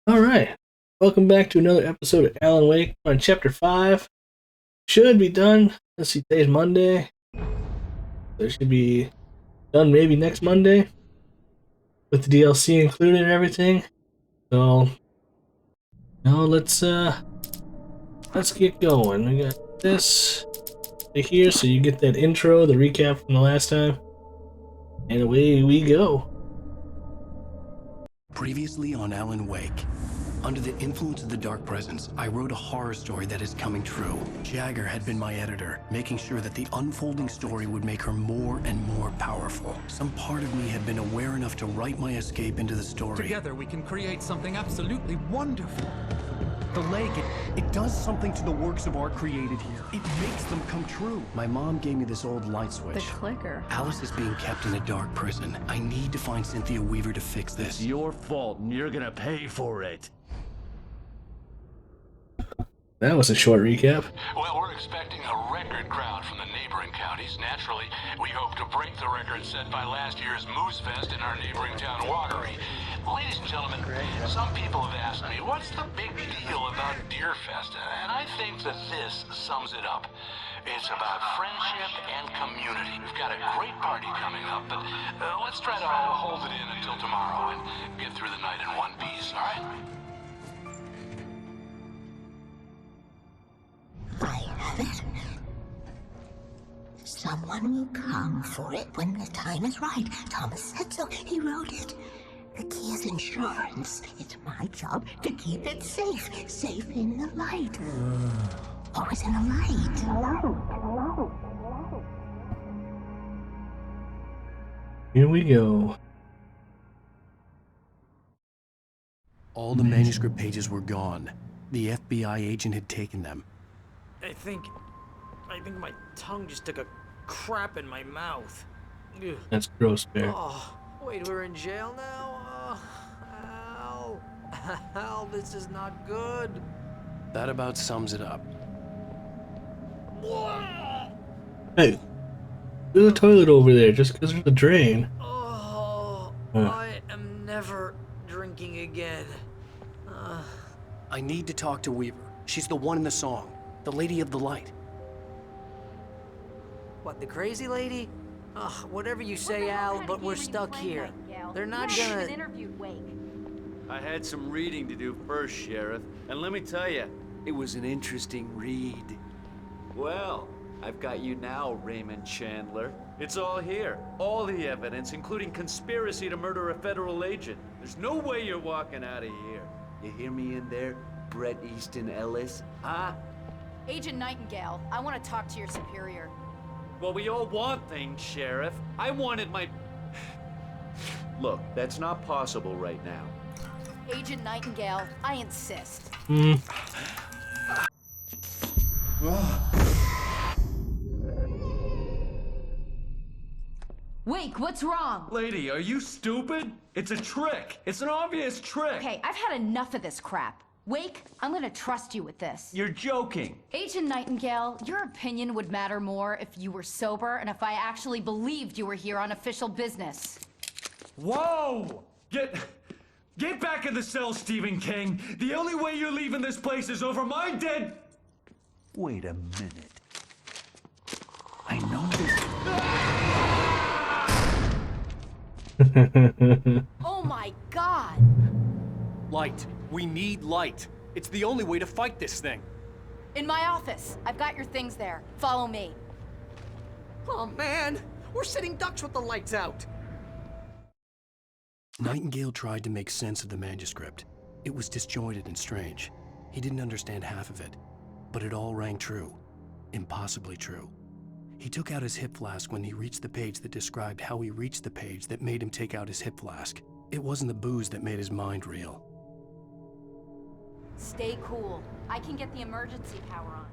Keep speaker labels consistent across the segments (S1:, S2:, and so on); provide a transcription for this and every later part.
S1: All right. Welcome back to another episode of Alan Wake on Chapter 5. Should be done. Let's see, today's Monday. So it should be done maybe next Monday with the DLC included and everything. So, let's get going. We got this right here, so you get that intro, the recap from the last time. And away we go.
S2: Previously on Alan Wake. Under the influence of the Dark Presence, I wrote a horror story that is coming true. Jagger had been my editor, making sure that the unfolding story would make her more and more powerful. Some part of me had been aware enough to write my escape into the story.
S3: Together we can create something absolutely wonderful.
S2: The lake, it does something to the works of art created here. It makes them come true. My mom gave me this old light switch.
S4: The clicker.
S2: Alice is being kept in a dark prison. I need to find Cynthia Weaver to fix this.
S5: It's your fault, and you're gonna pay for it.
S1: That was a short recap.
S6: Well, we're expecting a record crowd from the neighboring counties. Naturally, we hope to break the record set by last year's Moose Fest in our neighboring town, Watery. Ladies and gentlemen, some people have asked me, what's the big deal about Deerfest? And I think that this sums it up. It's about friendship and community. We've got a great party coming up, but let's try to hold it in until tomorrow and get through the night in one piece, all right?
S7: I have it. Someone will come for it when the time is right. Thomas said so. He wrote it. The key is insurance. It's my job to keep it safe. Safe in the light. Always in the light.
S1: Here we go.
S2: All the manuscript pages were gone. The FBI agent had taken them.
S8: I think my tongue just took a crap in my mouth. Ugh.
S1: That's gross, Bear.
S8: Oh, wait, we're in jail now? Al, Al, this is not good.
S2: That about sums it up.
S1: Hey, there's a toilet over there just because there's a drain.
S8: Oh,
S1: Huh.
S8: I am never drinking again.
S2: I need to talk to Weaver. She's the one in the song. The Lady of the Light.
S8: What, the crazy lady? Ugh, whatever you say, Al, but we're stuck here. They're not gonna...
S4: interviewed Wake.
S5: I had some reading to do first, Sheriff, and let me tell you, it was an interesting read. Well, I've got you now, Raymond Chandler. It's all here. All the evidence, including conspiracy to murder a federal agent. There's no way you're walking out of here. You hear me in there, Bret Easton Ellis? Huh?
S4: Agent Nightingale, I want to talk to your superior.
S5: Well, we all want things, Sheriff. I wanted my... Look, that's not possible right now.
S4: Agent Nightingale, I insist. Wake, what's wrong?
S5: Lady, are you stupid? It's a trick. It's an obvious trick.
S4: Okay, I've had enough of this crap. Wake, I'm gonna trust you with this.
S5: You're joking.
S4: Agent Nightingale, your opinion would matter more if you were sober and if I actually believed you were here on official business.
S5: Whoa! Get back in the cell, Stephen King. The only way you're leaving this place is over my dead... Wait a minute. I know this...
S4: Oh my God!
S2: Light. We need light. It's the only way to fight this thing.
S4: In my office. I've got your things there. Follow me.
S8: Oh, man! We're sitting ducks with the lights out!
S2: Nightingale tried to make sense of the manuscript. It was disjointed and strange. He didn't understand half of it, but it all rang true. Impossibly true. He took out his hip flask when he reached the page that described how he reached the page that made him take out his hip flask. It wasn't the booze that made his mind reel.
S4: Stay cool. I can get the emergency power on.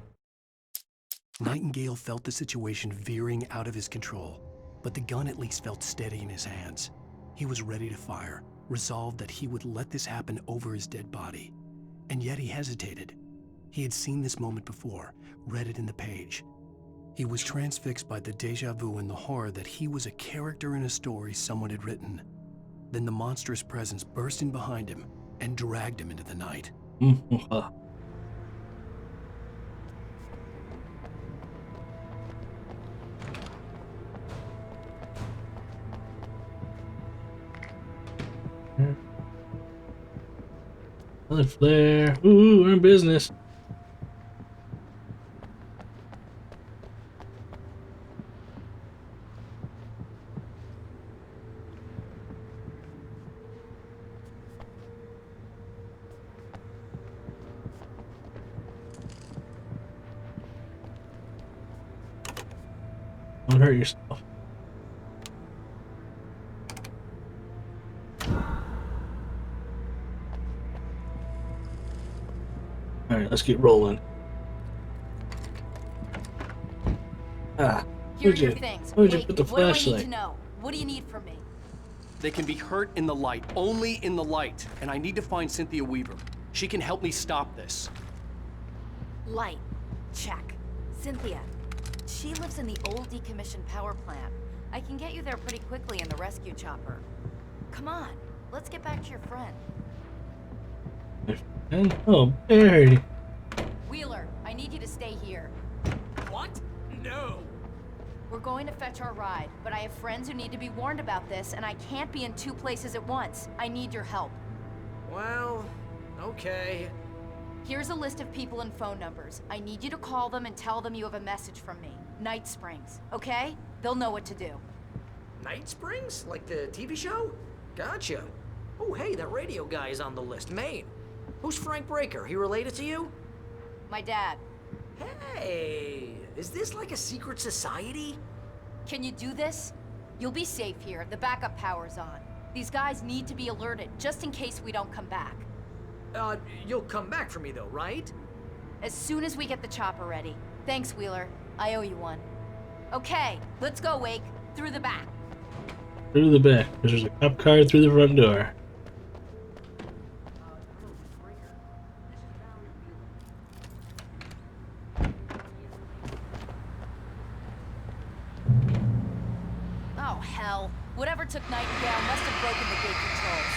S2: Nightingale felt the situation veering out of his control, but the gun at least felt steady in his hands. He was ready to fire, resolved that he would let this happen over his dead body. And yet he hesitated. He had seen this moment before, read it in the page. He was transfixed by the déjà vu and the horror that he was a character in a story someone had written. Then the monstrous presence burst in behind him and dragged him into the night.
S1: Another flare. Ooh, we're in business. Don't hurt yourself. Alright, let's get rolling. Ah,
S4: Here are
S1: where'd
S4: your
S1: you,
S4: things.
S1: where'd you
S4: Wait,
S1: put the
S4: what do I need
S1: flashlight?
S4: to know? What do you need from me?
S2: They can be hurt in the light, only in the light. And I need to find Cynthia Weaver. She can help me stop this.
S4: Light. Check. Cynthia. She lives in the old decommissioned power plant. I can get you there pretty quickly in the rescue chopper. Come on, let's get back to your friend.
S1: And, oh, Barry.
S4: Wheeler, I need you to stay here.
S8: What? No.
S4: We're going to fetch our ride, but I have friends who need to be warned about this, and I can't be in 2 places at once. I need your help.
S8: Well, okay.
S4: Here's a list of people and phone numbers. I need you to call them and tell them you have a message from me. Night Springs, okay? They'll know what to do.
S8: Night Springs? Like the TV show? Gotcha. Oh, hey, that radio guy is on the list. Maine. Who's Frank Breaker? He related to you?
S4: My dad.
S8: Hey, is this like a secret society?
S4: Can you do this? You'll be safe here. The backup power's on. These guys need to be alerted, just in case we don't come back.
S8: You'll come back for me though, right?
S4: As soon as we get the chopper ready. Thanks, Wheeler. I owe you one. Okay, let's go, Wake. Through the back.
S1: Through the back. There's a cop car through the front door.
S4: Oh, hell. Whatever took Nightingale must have broken the gate controls.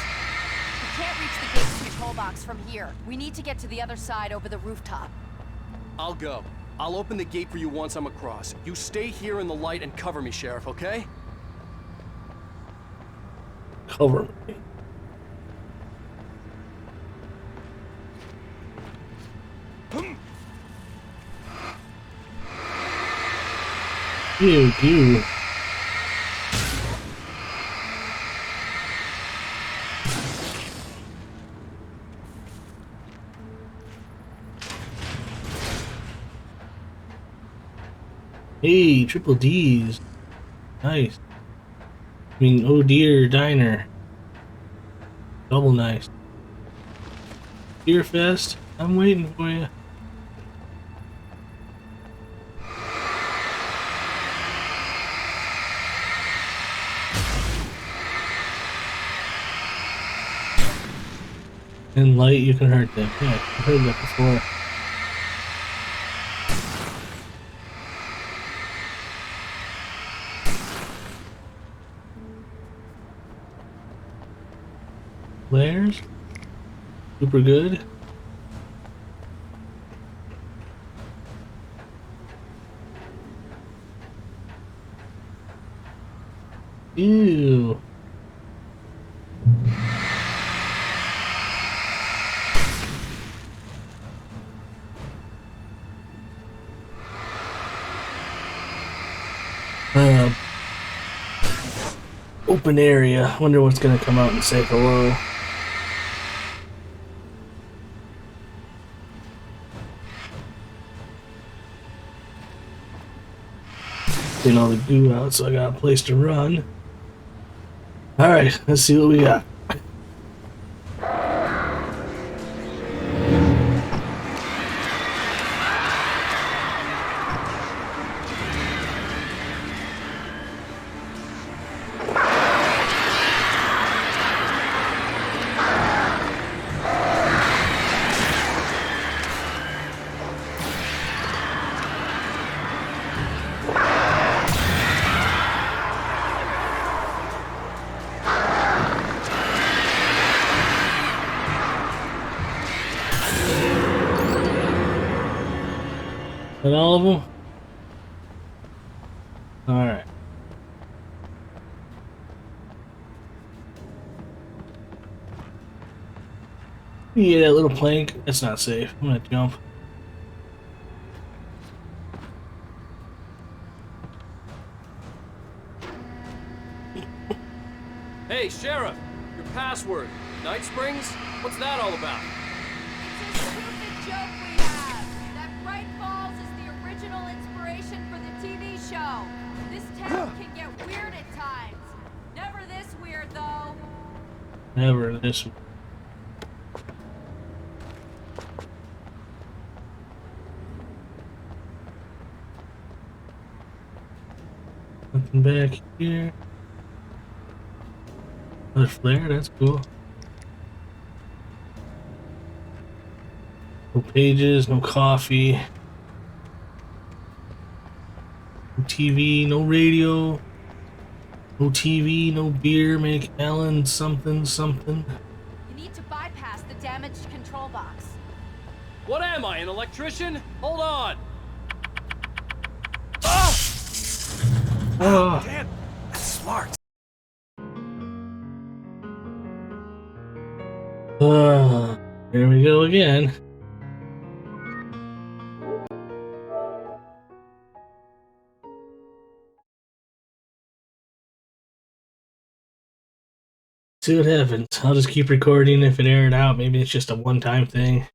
S4: We can't reach the gate's control box from here. We need to get to the other side over the rooftop.
S2: I'll go. I'll open the gate for you once I'm across. You stay here in the light and cover me, Sheriff, okay?
S1: Cover me. Ew. Hey, triple D's. Nice. I mean, oh dear, diner. Double nice. Deer Fest, I'm waiting for you. In light, you can hurt them. Yeah, I've heard that before. Flares? Super good. Ew. Open area. Wonder what's gonna come out and say hello. Getting all the goo out, so I got a place to run. Alright, let's see what we got. That all of them? Alright. Yeah, that little plank. That's not safe. I'm gonna jump.
S9: Hey, Sheriff! Your password. Night Springs? What's that all about?
S4: It's a stupid joke we have. That Bright Falls is the original inspiration for the TV show. This town can get weird at times. Never this weird, though.
S1: Never this. Nothing back here. Another flare, that's cool. No pages, no coffee. No TV, no radio. No TV, no beer, make Alan something something.
S4: You need to bypass the damaged control box.
S9: What am I, an electrician? Hold on!
S1: Oh.
S2: Dan, that's smart.
S1: There we go again. See what happens. I'll just keep recording if it aired out. Maybe it's just a one-time thing.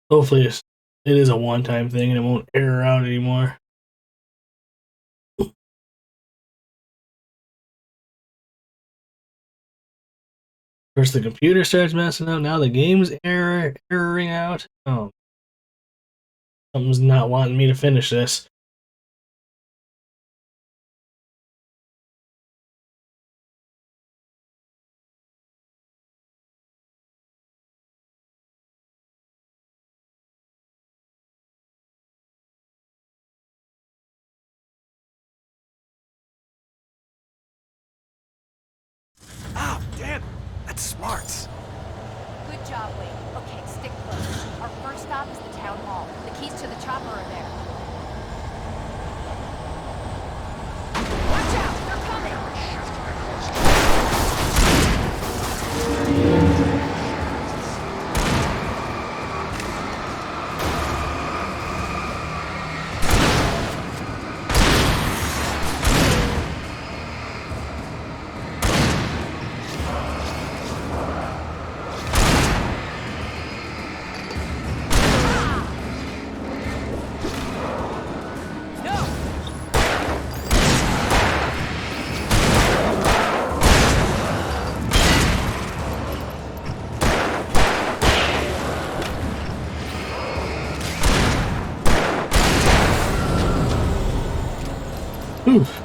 S1: Hopefully it is a one-time thing and it won't air out anymore. First the computer starts messing up, now the game's erroring out. Oh. Something's not wanting me to finish this.
S2: Oh, Dan, that's smart.
S4: Good job, Wade. Okay, stick close. Our first stop is the town hall. The keys to the chopper are there. Watch out! They're coming!
S1: Oof.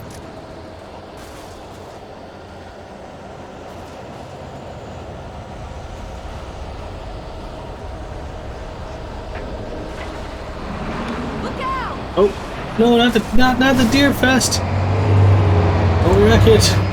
S4: Look out!
S1: Oh no, not the Deer Fest. Don't wreck it.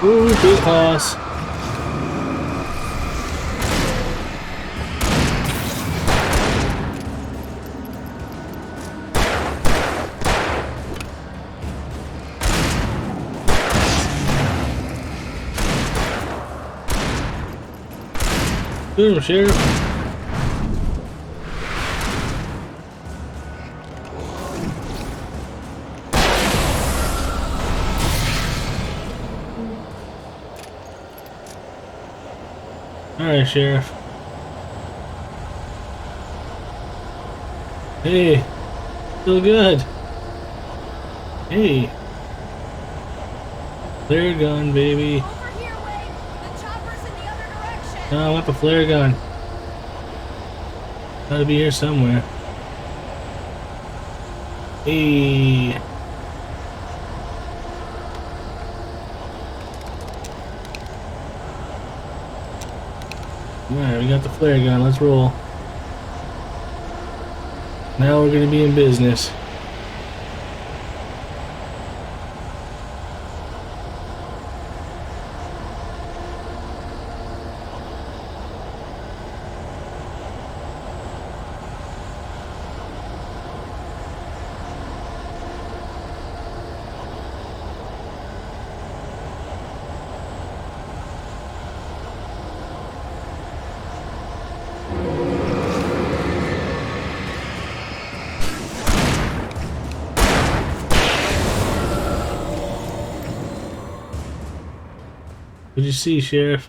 S1: Ooh, big pass. Boom, Sheriff. Alright, Sheriff. Hey, still good. Hey. They're gone, baby.
S4: Over here, Wade! The chopper's in the other
S1: No, I want the flare gun. Gotta be here somewhere. Hey. Alright, we got the flare gun. Let's roll. Now we're gonna be in business. What'd you see, Sheriff?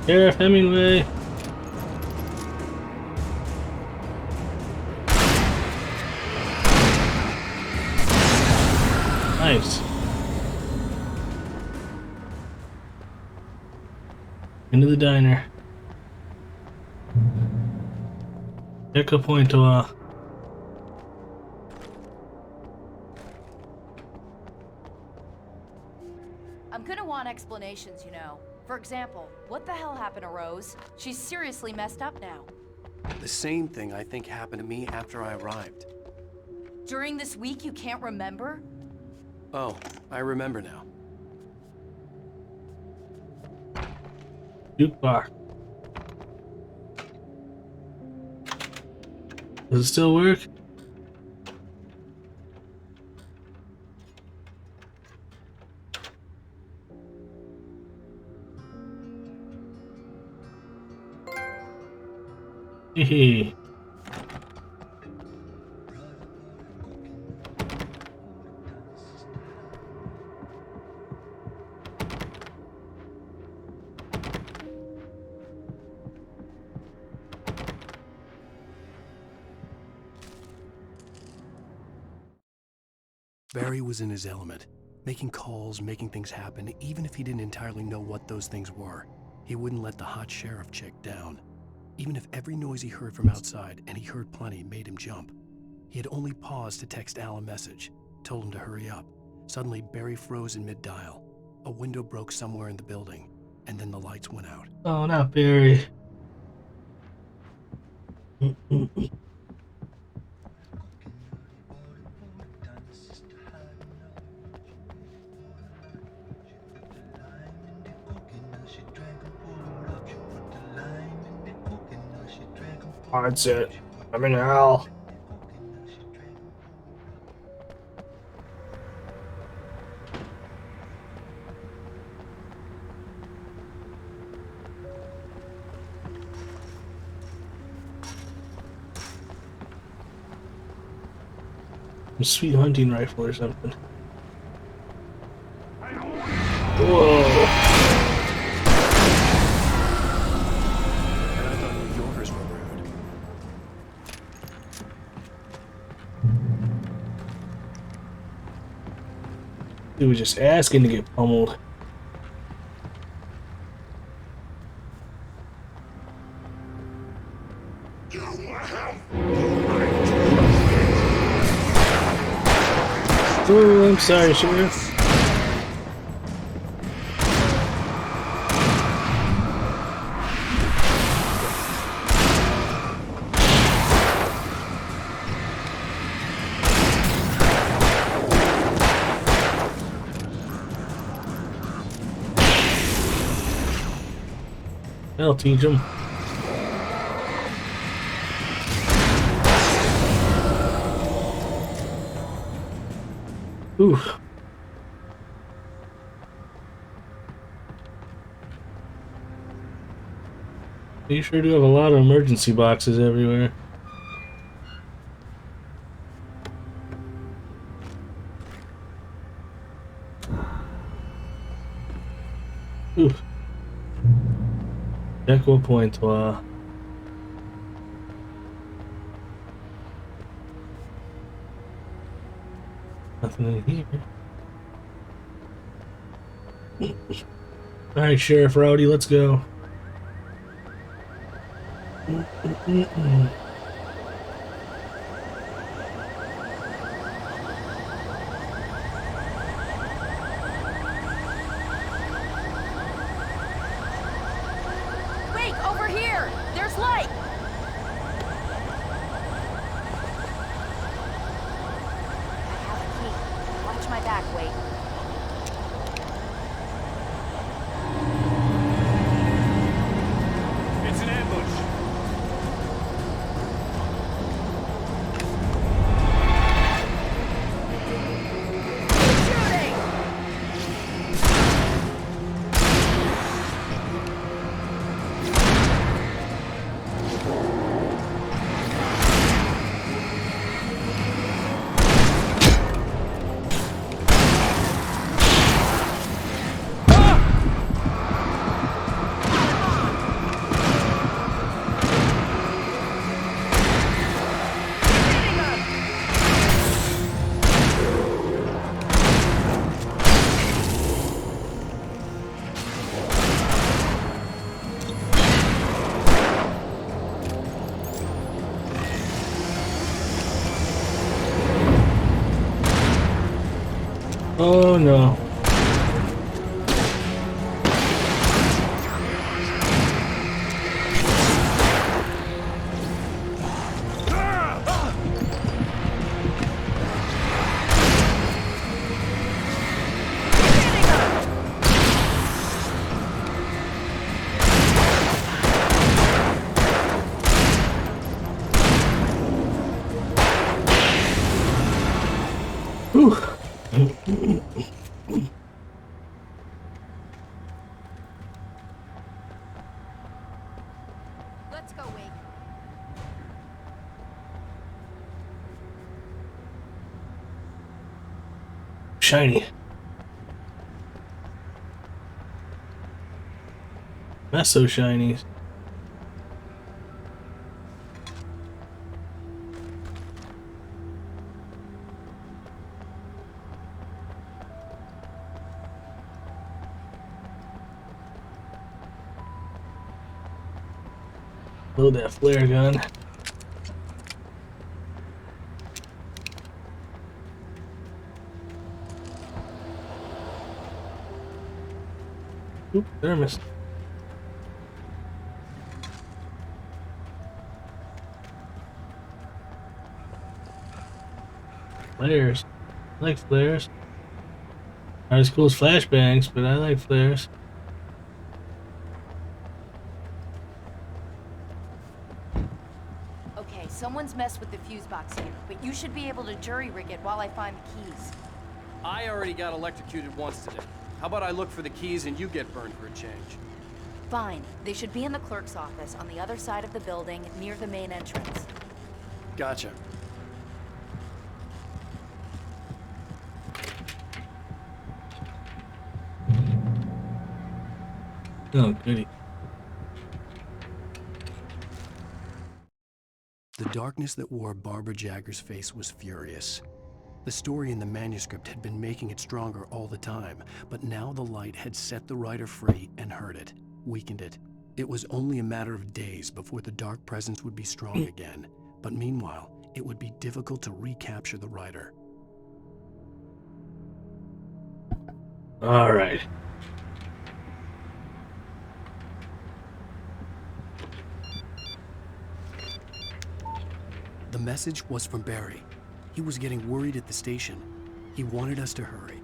S1: Sheriff Hemingway. Nice. Into the diner. Echo Point.
S4: I'm gonna want explanations, you know. For example, what the hell happened to Rose? She's seriously messed up now.
S2: The same thing I think happened to me after I arrived.
S4: During this week, you can't remember?
S2: Oh, I remember now.
S1: Jukebox. Does it still work? Hehe.
S2: Barry was in his element, making calls, making things happen, even if he didn't entirely know what those things were. He wouldn't let the hot sheriff chick down. Even if every noise he heard from outside, and he heard plenty, made him jump. He had only paused to text Al a message, told him to hurry up. Suddenly, Barry froze in mid-dial. A window broke somewhere in the building, and then the lights went out.
S1: Oh, not Barry. That's it. I'm in hell. A sweet hunting rifle or something. Whoa.
S2: And I thought New Yorkers were rude.
S1: He was just asking to get pummeled. Oh, I'm sorry, Sheriff. I'll teach him. Ooh. You sure do have a lot of emergency boxes everywhere. Oof. Echo Pointois. Nothing in here. Alright, Sheriff Rowdy, let's go.
S4: Wait, over here! There's light! I have a key. Watch my back, Wait.
S9: It's an ambush.
S4: Shooting!
S1: Oh no. Whew.
S4: Let's go, Wake.
S1: Shiny. That's so shiny. Load that flare gun. Oop, thermos. Flares. I like flares. Not as cool as flashbangs, but I like flares.
S4: Okay, someone's messed with the fuse box here, but you should be able to jury-rig it while I find the keys.
S9: I already got electrocuted once today. How about I look for the keys and you get burned for a change?
S4: Fine. They should be in the clerk's office on the other side of the building, near the main entrance.
S9: Gotcha.
S1: Oh, goody.
S2: The darkness that wore Barbara Jagger's face was furious. The story in the manuscript had been making it stronger all the time, but now the light had set the writer free and hurt it, weakened it. It was only a matter of days before the dark presence would be strong again, but meanwhile, it would be difficult to recapture the writer.
S1: All right.
S2: The message was from Barry. He was getting worried at the station. He wanted us to hurry.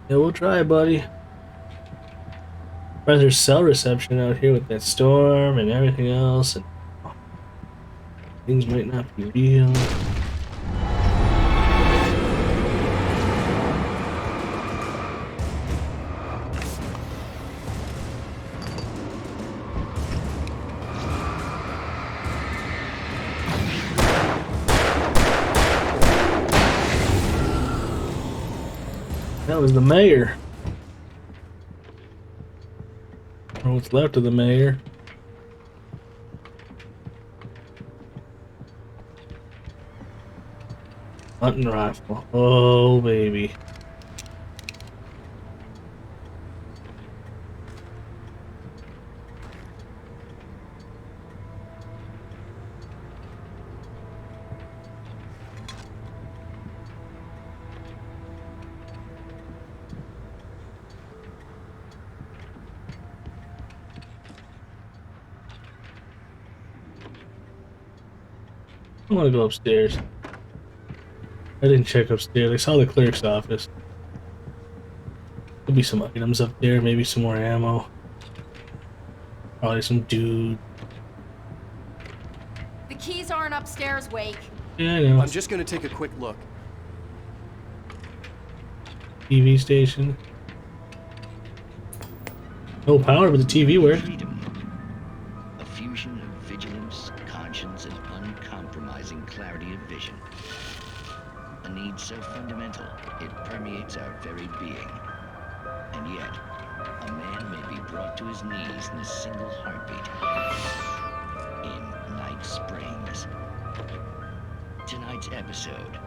S1: Yeah, we'll try, buddy. But there's cell reception out here with that storm and everything else, and things might not be real. That was the mayor. Or what's left of the mayor. Hunting rifle. Oh, baby. I want to go upstairs. I didn't check upstairs. I saw the clerk's office. There'll be some items up there, maybe some more ammo. Probably some dude.
S4: The keys aren't upstairs, Wake.
S1: Yeah, I know.
S9: I'm just gonna take a quick look.
S1: TV station. No power, but the TV works.
S10: Freedom. A fusion of vigilance, conscience, and uncompromising clarity of vision. A need so fundamental, it permeates our very being. And yet, a man may be brought to his knees in a single heartbeat. In Night Springs. Tonight's episode,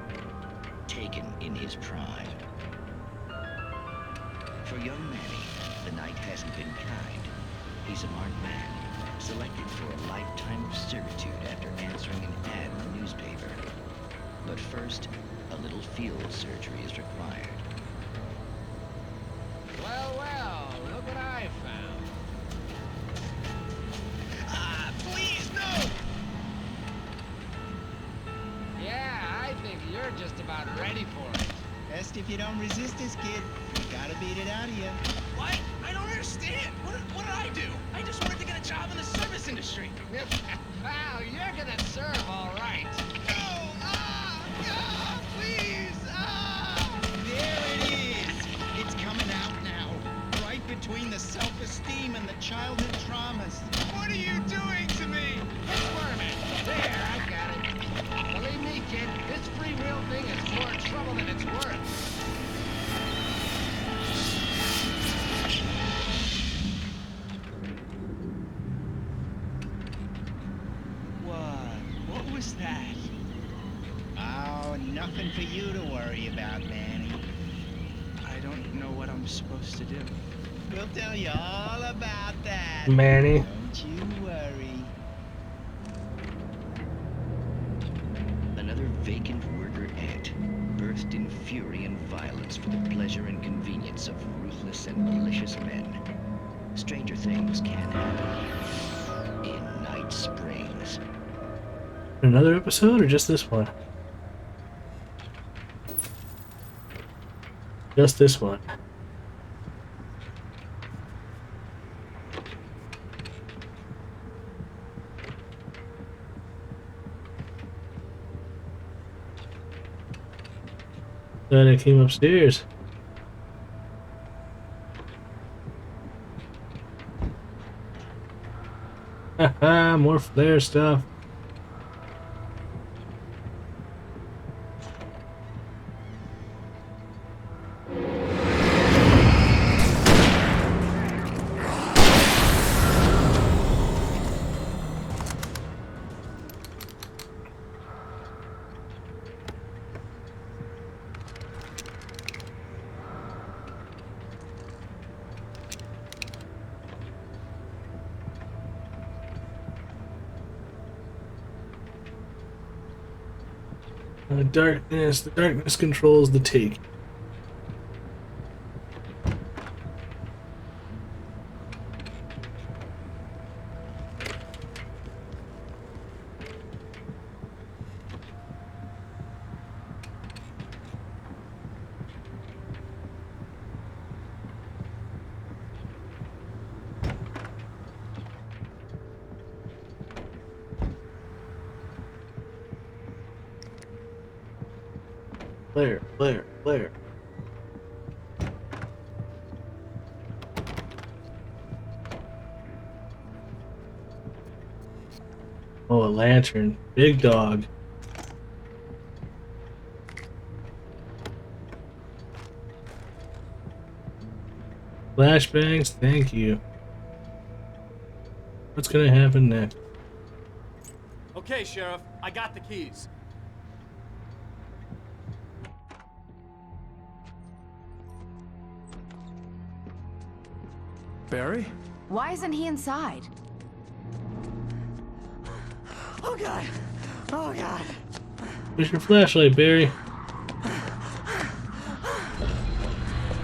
S10: Taken in His Prime. For young Manny, the night hasn't been kind. He's a marked man, selected for a lifetime of servitude after answering an ad in the newspaper. But first, a little field surgery is required.
S6: Well, look what I found. Ah, please, no! Yeah, I think you're just about ready for it.
S11: Best if you don't resist this, kid. We gotta beat it out of you.
S6: What? I don't understand. What did I do? I just wanted to get a job in the service industry. Wow, you're gonna serve all right. No! Please!
S11: There it is. It's coming out now. Right between the self-esteem and the childhood traumas.
S6: What are you doing to me? Squirm it. There, I got it. Believe me, kid, this free will thing is more trouble than it's worth.
S11: What was that? Oh, nothing for you to worry about, Manny.
S12: I don't know what I'm supposed to do.
S11: We'll tell you all about that.
S1: Manny.
S11: Don't you worry.
S10: Another vacant worker ant, birthed in fury and violence for the pleasure and convenience of ruthless and malicious men. Stranger things can happen in Night Springs.
S1: Another episode or just this one? Just this one. Then I came upstairs. Haha, more flare stuff. The darkness controls the take. Flare. Oh, a lantern. Big dog. Flashbangs, thank you. What's gonna happen next?
S9: Okay, Sheriff, I got the keys.
S2: Barry?
S4: Why isn't he inside?
S8: Oh god! Oh god!
S1: Where's your flashlight, Barry?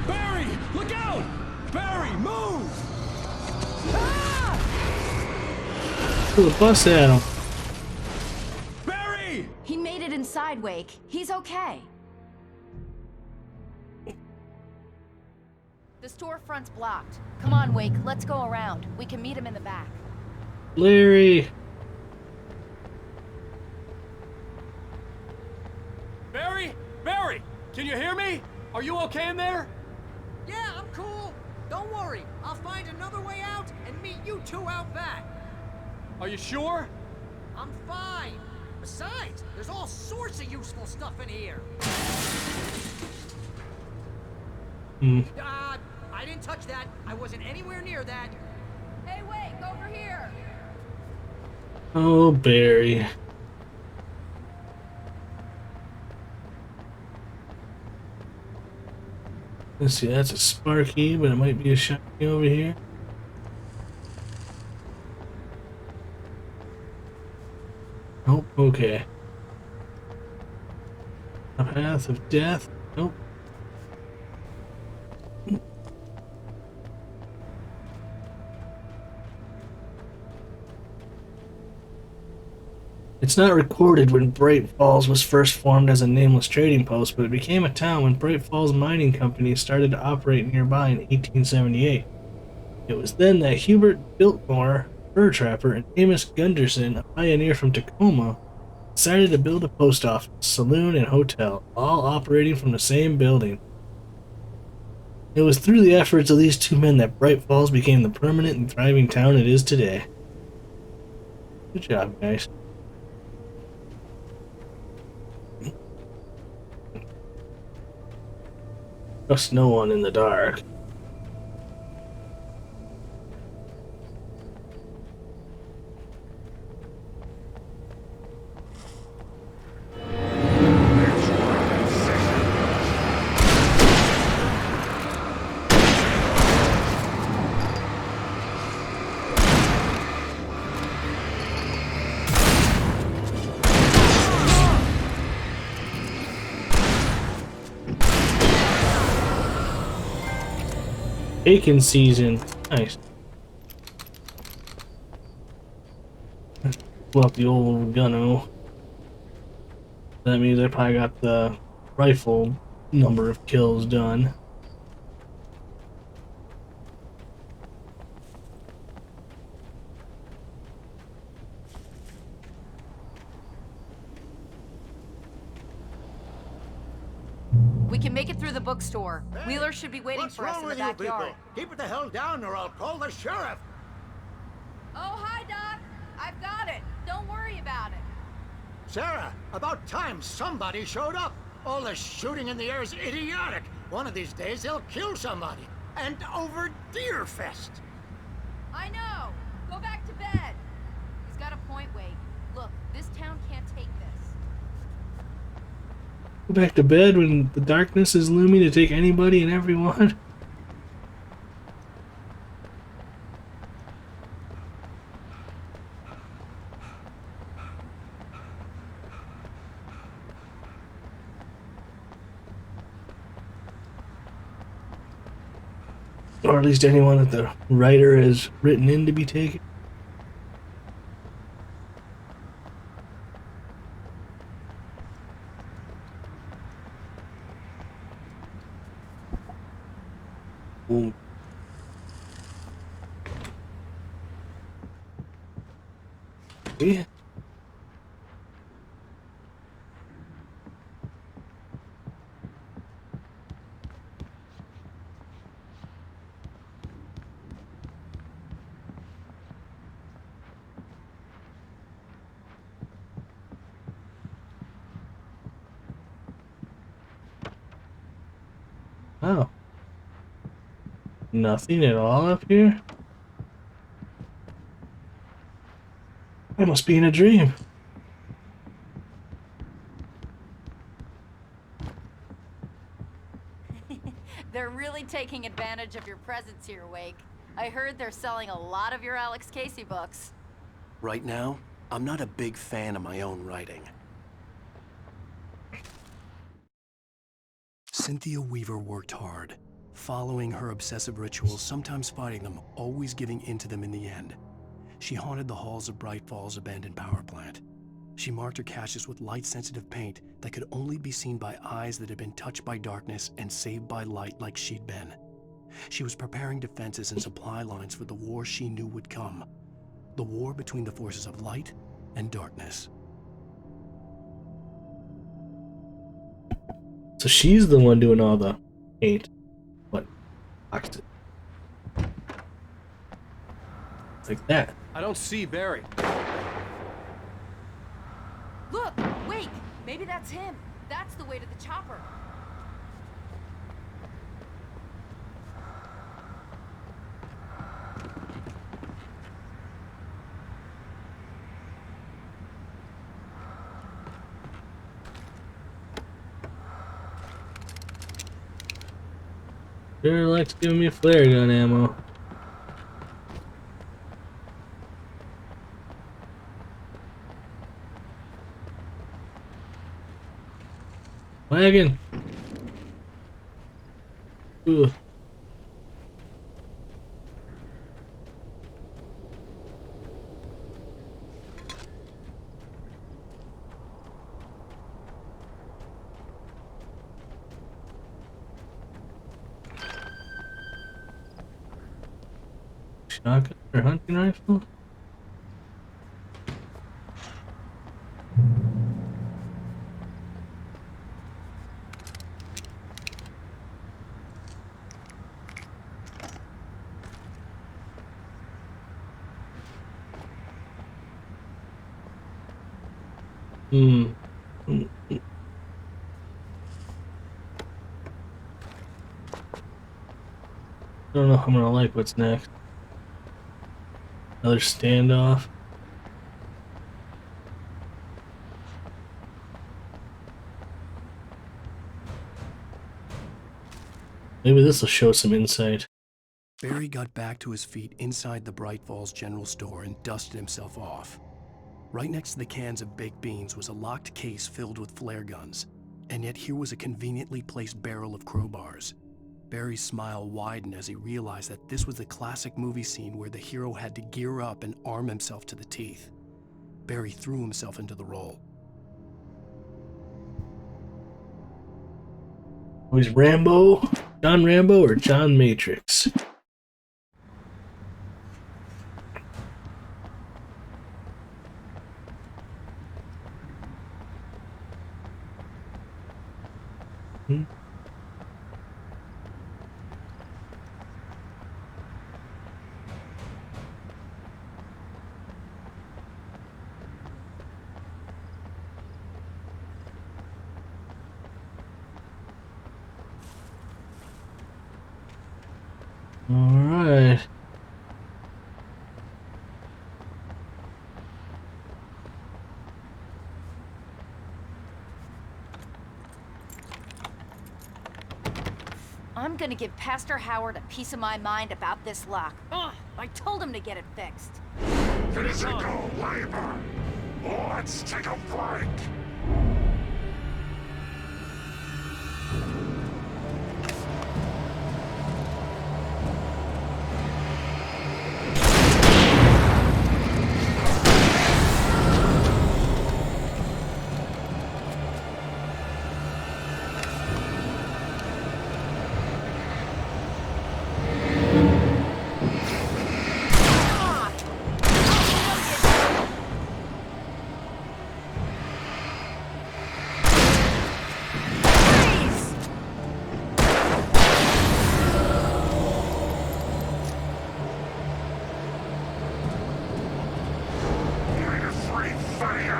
S9: Barry, look out! Barry, move!
S1: Throw the bus at him.
S9: Barry!
S4: He made it inside, Wake. He's okay. The storefront's blocked. Come on, Wake. Let's go around. We can meet him in the back.
S1: Larry.
S9: Barry? Barry! Can you hear me? Are you okay in there?
S8: Yeah, I'm cool. Don't worry. I'll find another way out and meet you two out back.
S9: Are you sure?
S8: I'm fine. Besides, there's all sorts of useful stuff in here. I didn't touch that. I wasn't anywhere near that.
S4: Hey, Wake, over here.
S1: Oh, Barry. Let's see, that's a Sparky, but it might be a Shiny over here. Nope, okay. A path of death? Nope. It's not recorded when Bright Falls was first formed as a nameless trading post, but it became a town when Bright Falls Mining Company started to operate nearby in 1878. It was then that Hubert Biltmore, fur trapper, and Amos Gunderson, a pioneer from Tacoma, decided to build a post office, saloon, and hotel, all operating from the same building. It was through the efforts of these two men that Bright Falls became the permanent and thriving town it is today. Good job, guys. Trust no one in the dark. Bacon season. Nice. Pull out the old gunno. That means I probably got the rifle number of kills done.
S4: We can make it through the bookstore. Wheeler should be waiting for us in the backyard.
S13: Keep it the hell down or I'll call the sheriff.
S4: Oh, hi, Doc. I've got it. Don't worry about it.
S13: Sarah, about time somebody showed up. All this shooting in the air is idiotic. One of these days they'll kill somebody. And over Deerfest.
S4: I know. Go back to bed. He's got a point, Wade. Look, this town can't take this.
S1: Go back to bed when the darkness is looming to take anybody and everyone. Or at least anyone that the writer has written in to be taken. Boom. Yeah. Oh. Nothing at all up here? I must be in a dream.
S4: They're really taking advantage of your presence here, Wake. I heard they're selling a lot of your Alex Casey books.
S2: Right now, I'm not a big fan of my own writing. Cynthia Weaver worked hard, following her obsessive rituals, sometimes fighting them, always giving in to them in the end. She haunted the halls of Bright Falls abandoned power plant. She marked her caches with light-sensitive paint that could only be seen by eyes that had been touched by darkness and saved by light like she'd been. She was preparing defenses and supply lines for the war she knew would come. The war between the forces of light and darkness.
S1: So she's the one doing all the paint. What? Boxed it. Like that.
S9: I don't see Barry.
S4: Look! Wake! Maybe that's him. That's the way to the chopper.
S1: Sure likes giving me flare gun ammo. Wagon. Ugh. Shotgun or hunting rifle? I don't know if I'm gonna like what's next. Another standoff. Maybe this will show some insight.
S2: Barry got back to his feet inside the Bright Falls General Store and dusted himself off. Right next to the cans of baked beans was a locked case filled with flare guns, and yet here was a conveniently placed barrel of crowbars. Barry's smile widened as he realized that this was the classic movie scene where the hero had to gear up and arm himself to the teeth. Barry threw himself into the role.
S1: Was Rambo, John Rambo, or John Matrix? Alright.
S4: I'm gonna give Pastor Howard a piece of my mind about this lock. Ugh, I told him to get it fixed.
S14: Physical labor. Let's take a break.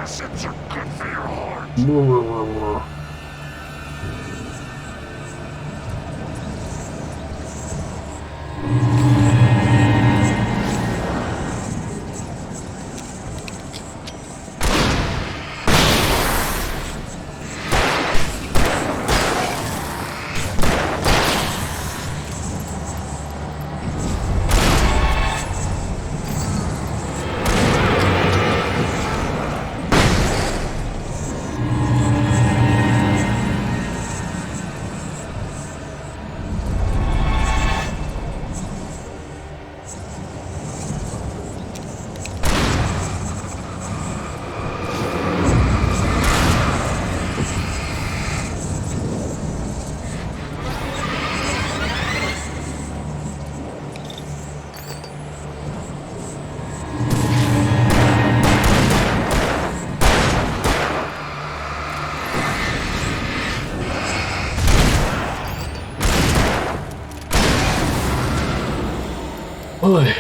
S14: Acids are good for your heart.
S1: Boy.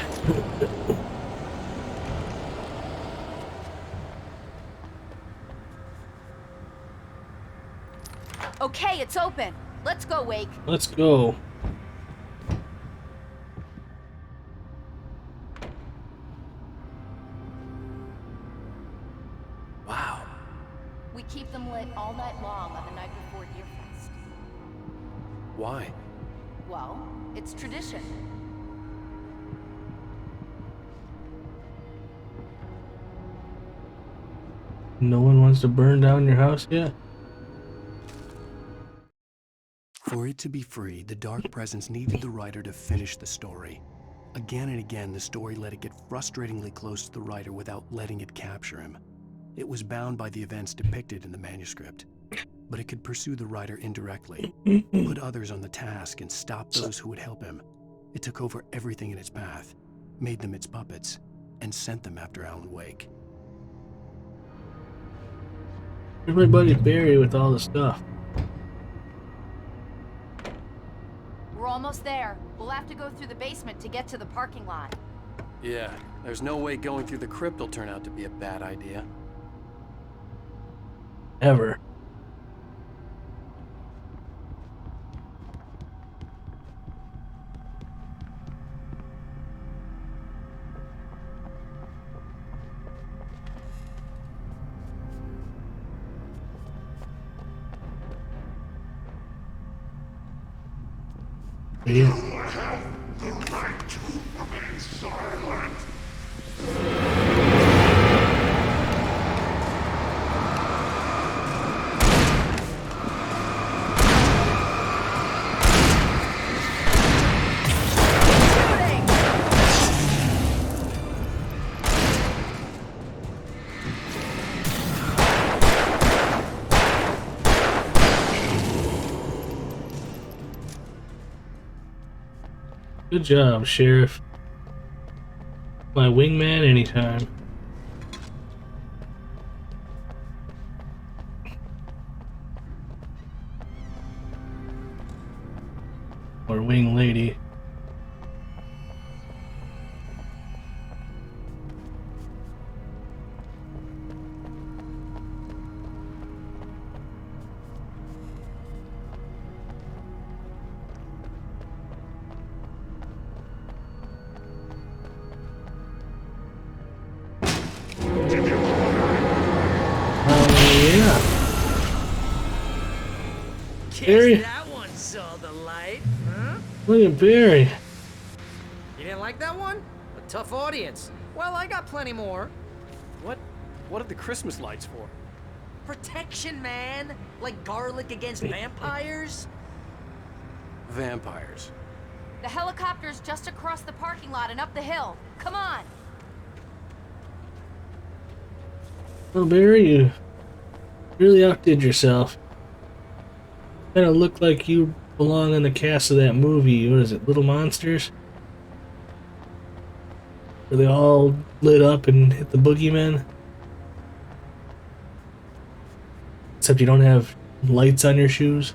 S4: Okay, it's open. Let's go, Wake.
S1: Let's go.
S2: Wow.
S4: We keep them lit all night long on the night before Deerfest.
S2: Why?
S4: Well, it's tradition.
S1: No one wants to burn down your house yet?
S2: For it to be free, the Dark Presence needed the writer to finish the story. Again and again, the story let it get frustratingly close to the writer without letting it capture him. It was bound by the events depicted in the manuscript, but it could pursue the writer indirectly, put others on the task, and stop those who would help him. It took over everything in its path, made them its puppets, and sent them after Alan Wake.
S1: Where's my buddy Barry with all the stuff?
S4: We're almost there. We'll have to go through the basement to get to the parking lot.
S9: Yeah, there's no way going through the crypt will turn out to be a bad idea.
S1: Ever. Yeah.
S14: The night remains silent.
S1: Good job, Sheriff. My wingman anytime. Or wing lady. Barry.
S8: That one saw the light, huh?
S1: Look at Barry.
S8: You didn't like that one? A tough audience. Well, I got plenty more.
S9: What are the Christmas lights for?
S8: Protection, man. Like garlic against vampires.
S9: Vampires.
S4: The helicopter's just across the parking lot and up the hill. Come on.
S1: Well, Barry, you really outdid yourself. Kind of look like you belong in the cast of that movie. What is it, Little Monsters? Where they all lit up and hit the boogeyman. Except you don't have lights on your shoes.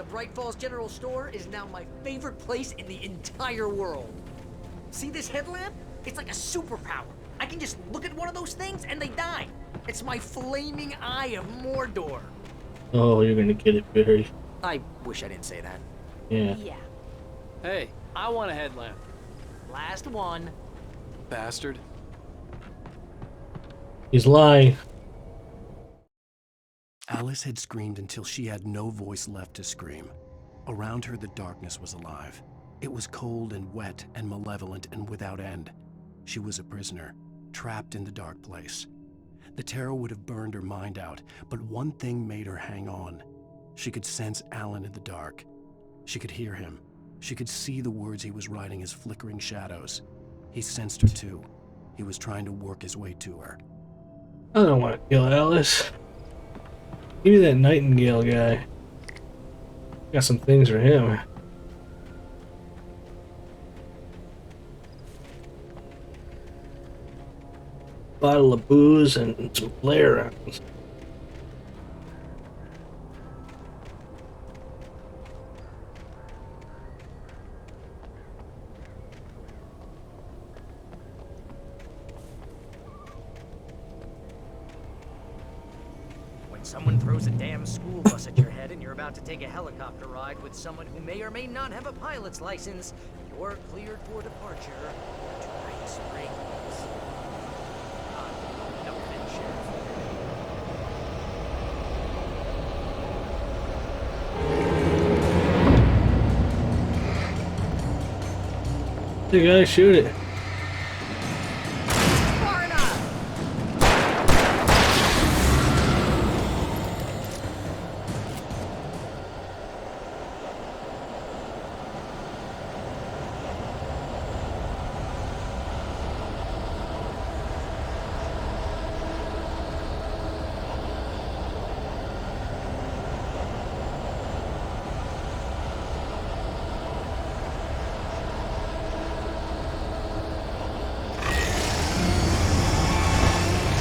S8: Bright Falls General Store is now my favorite place in the entire world. See this headlamp? It's like a superpower. I can just look at one of those things and they die. It's my flaming eye of Mordor.
S1: Oh, you're gonna get it, Barry.
S8: I wish I didn't say that.
S1: Yeah.
S8: Yeah.
S9: Hey, I want a headlamp.
S8: Last one.
S9: Bastard.
S1: He's lying.
S2: Alice had screamed until she had no voice left to scream. Around her, the darkness was alive. It was cold and wet and malevolent and without end. She was a prisoner, trapped in the dark place. The terror would have burned her mind out, but one thing made her hang on. She could sense Alan in the dark. She could hear him. She could see the words he was writing as flickering shadows. He sensed her too. He was trying to work his way to her.
S1: I don't want to kill Alice. Give me that Nightingale guy. Got some things for him. bottle of booze and some flare rounds.
S8: When someone throws a damn school bus at your head and you're about to take a helicopter ride with someone who may or may not have a pilot's license, you're cleared for departure to Night Springs. No offense, Sheriff.
S1: You gotta shoot it.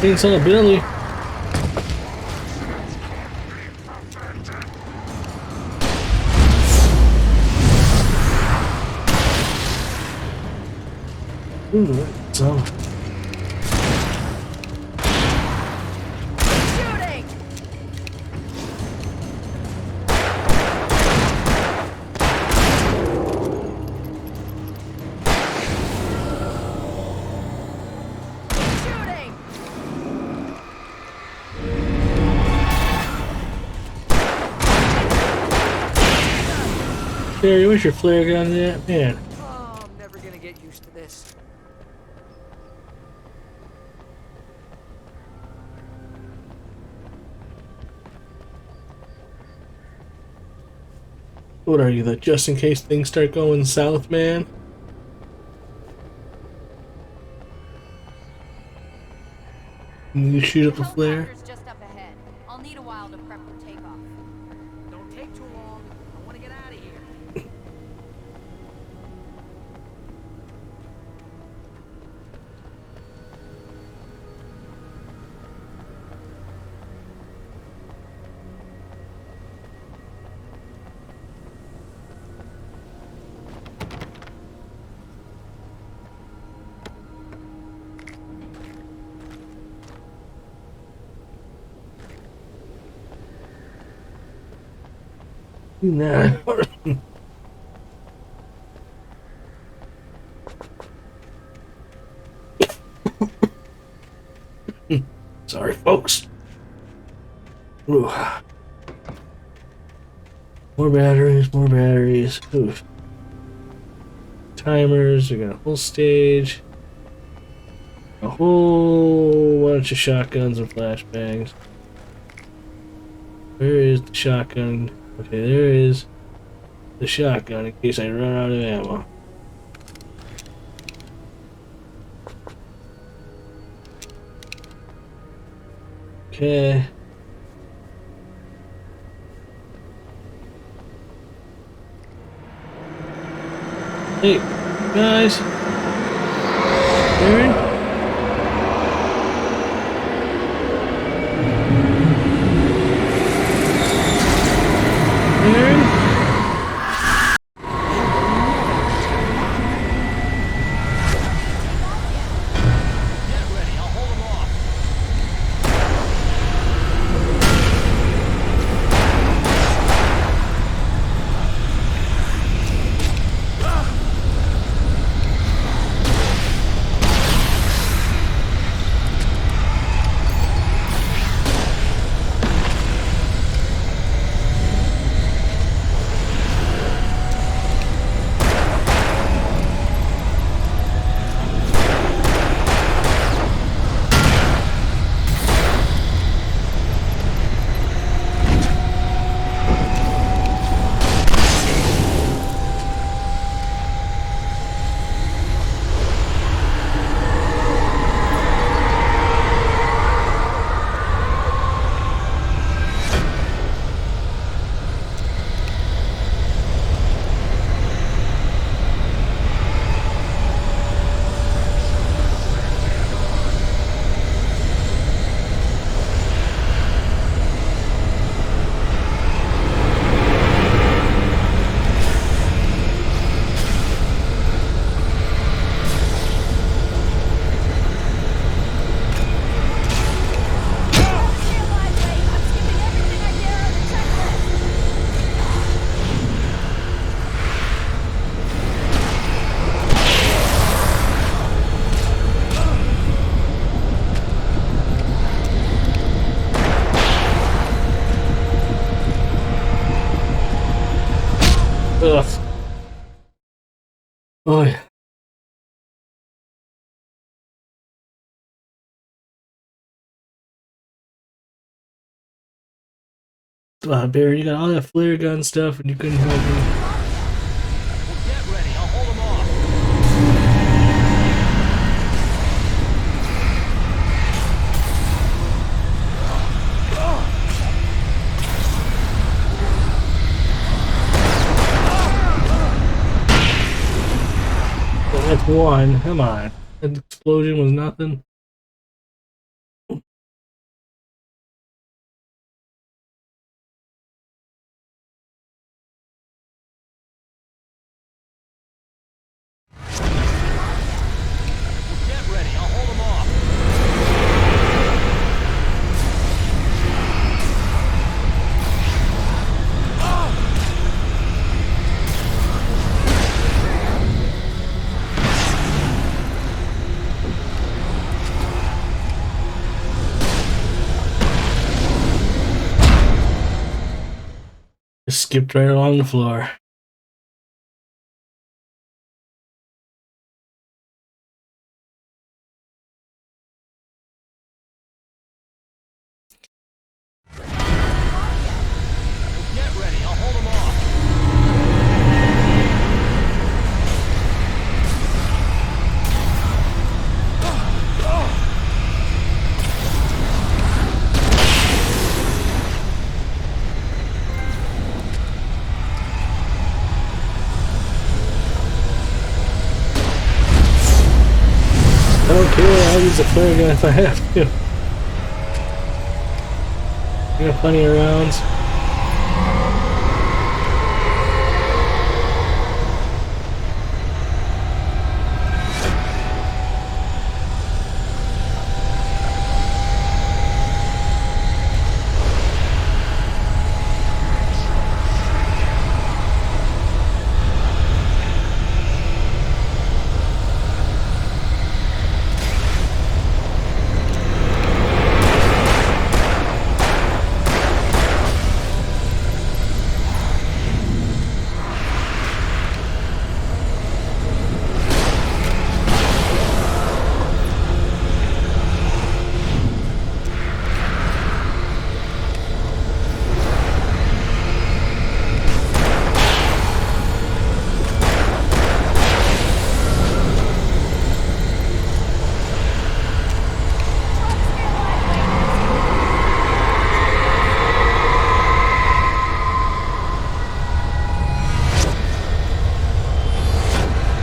S1: Chainsaw Billy. Ooh, so.
S4: Shooting! Shooting!
S1: Barry, where's your flare gun at? Man.
S8: Oh, I'm never gonna get used to this.
S1: What are you, the just in case things start going south, man? You shoot up the flare?
S4: Helicopter's just up ahead. I'll need a while to prep for takeoff.
S8: Don't take too long. I want to get out of here.
S1: Nah. Sorry, folks. Ooh. More batteries, more batteries. Ooh. Timers, we got a whole stage. A whole bunch of shotguns and flashbangs. Where is the shotgun? Okay, there is the shotgun in case I run out of ammo. Okay. Hey, guys. Aaron? Aaron? Oh yeah. Barry, you got all that flare gun stuff and you couldn't help me.
S9: Get ready, I'll hold them off.
S1: Well, that's one. Come on. That explosion was nothing.
S9: Get ready, I'll hold them off.
S1: Just skipped right along the floor.
S9: Get ready, I'll hold them off.
S1: Okay, I'll use the flare gun if I have to. I got plenty of rounds.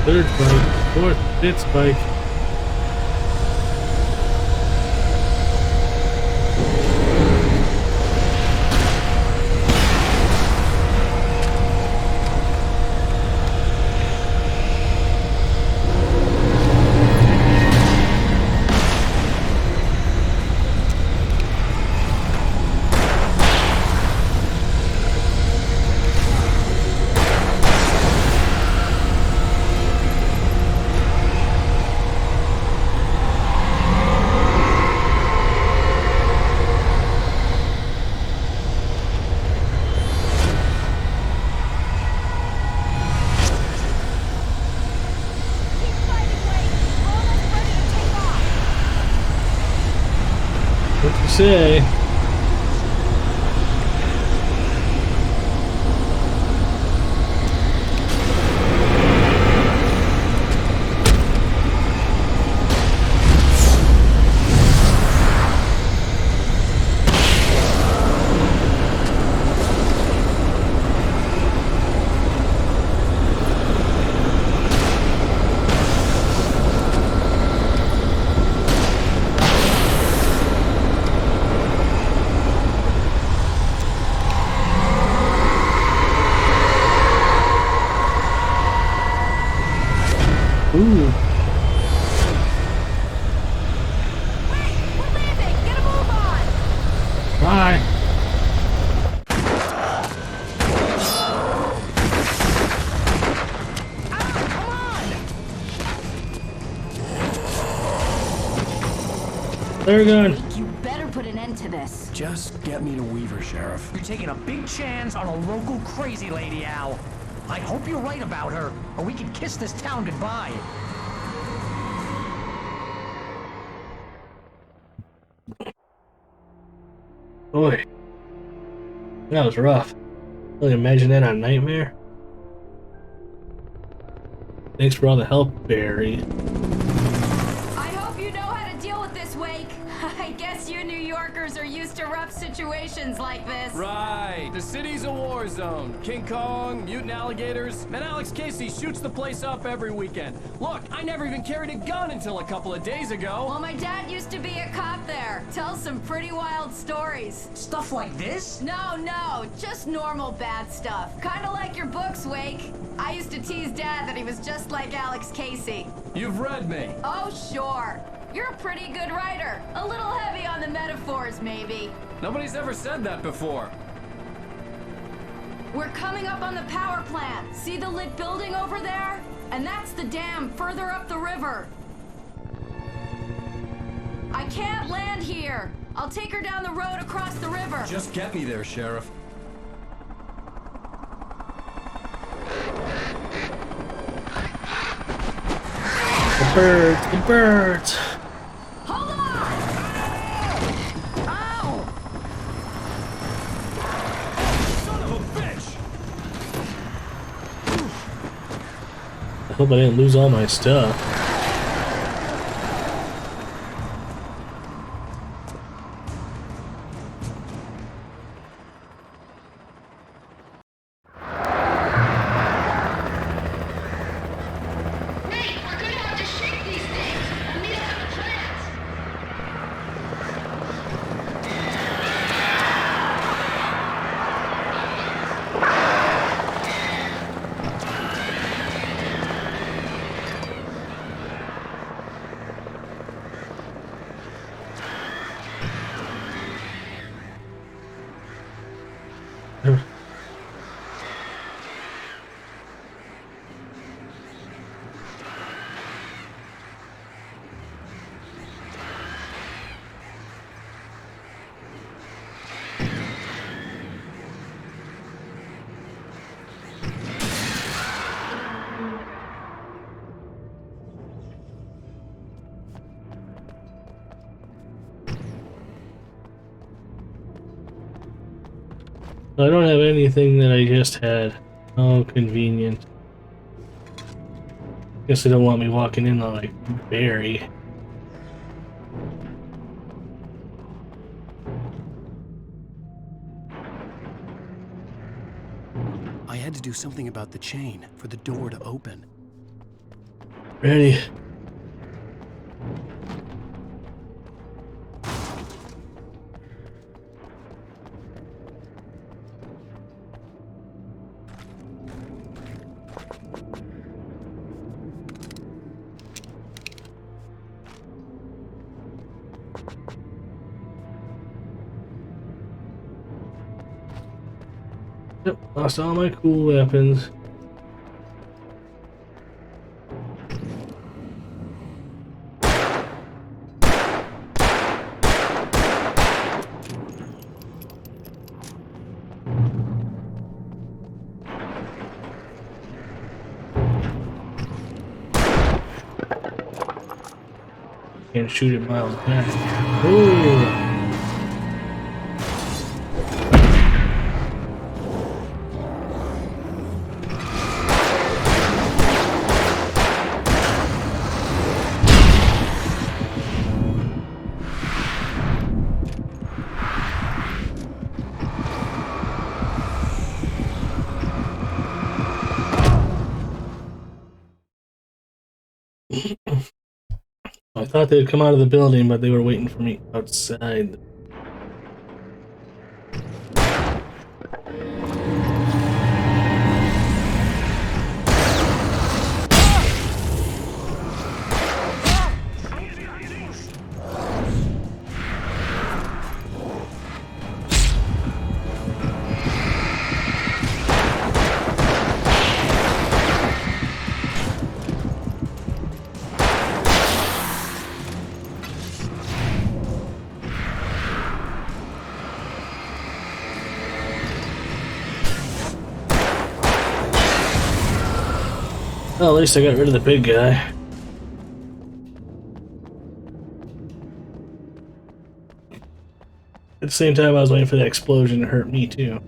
S1: Third spike, fourth, fifth spike. What you say? Ooh. Bye. Flare gun.
S15: You better put an end to this.
S2: Just get me to Weaver, Sheriff.
S8: You're taking a big chance on a local crazy lady, Al. I hope you're right about her, or we can kiss this town goodbye.
S1: Boy, that was rough. Really imagine that on Nightmare. Thanks for all the help, Barry.
S15: I hope you know how to deal with this, Wake. I guess you New Yorkers are used to rough situations like this.
S9: Right. The city's a war zone. King Kong, mutant alligators, and Alex Casey shoots the place up every weekend. Look, I never even carried a gun until a couple of days ago.
S15: Well, my dad used to be a cop there. Tells some pretty wild stories.
S8: Stuff like this?
S15: No, just normal bad stuff. Kinda like your books, Wake. I used to tease Dad that he was just like Alex Casey.
S9: You've read me.
S15: Oh, sure. You're a pretty good writer. A little heavy on the metaphors, maybe.
S9: Nobody's ever said that before.
S15: We're coming up on the power plant. See the lit building over there? And that's the dam further up the river. I can't land here. I'll take her down the road across the river.
S9: Just get me there, Sheriff.
S1: The birds, the birds.
S15: Hold on!
S8: Ow!
S9: Son of a bitch!
S1: I hope I didn't lose all my stuff. I don't have anything that I just had. Oh, convenient. Guess they don't want me walking in like Barry.
S2: I had to do something about the chain for the door to open.
S1: Ready. Yep, lost all my cool weapons. Can't shoot it miles back. Ooh. I thought they'd come out of the building, but they were waiting for me outside. Well, at least I got rid of the big guy. At the same time, I was waiting for that explosion to hurt me too.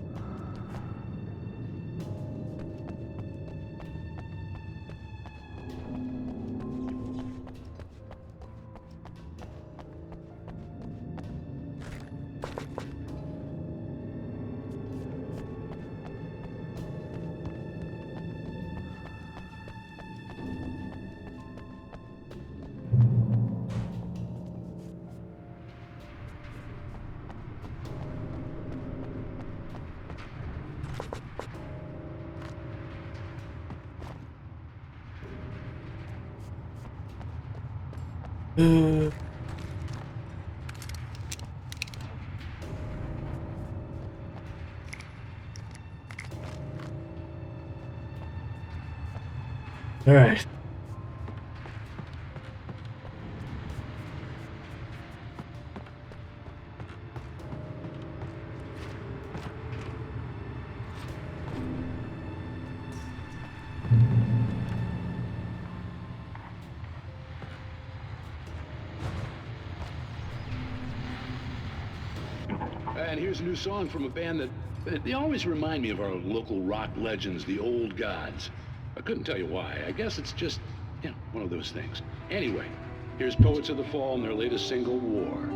S1: All right.
S16: And here's a new song from a band that they always remind me of our local rock legends, the Old Gods. I couldn't tell you why. I guess it's just, one of those things. Anyway, here's Poets of the Fall and their latest single, War.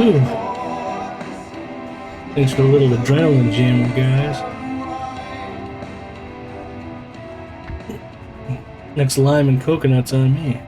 S1: Ooh. Thanks for a little adrenaline jamming, guys. Next lime and coconuts on me.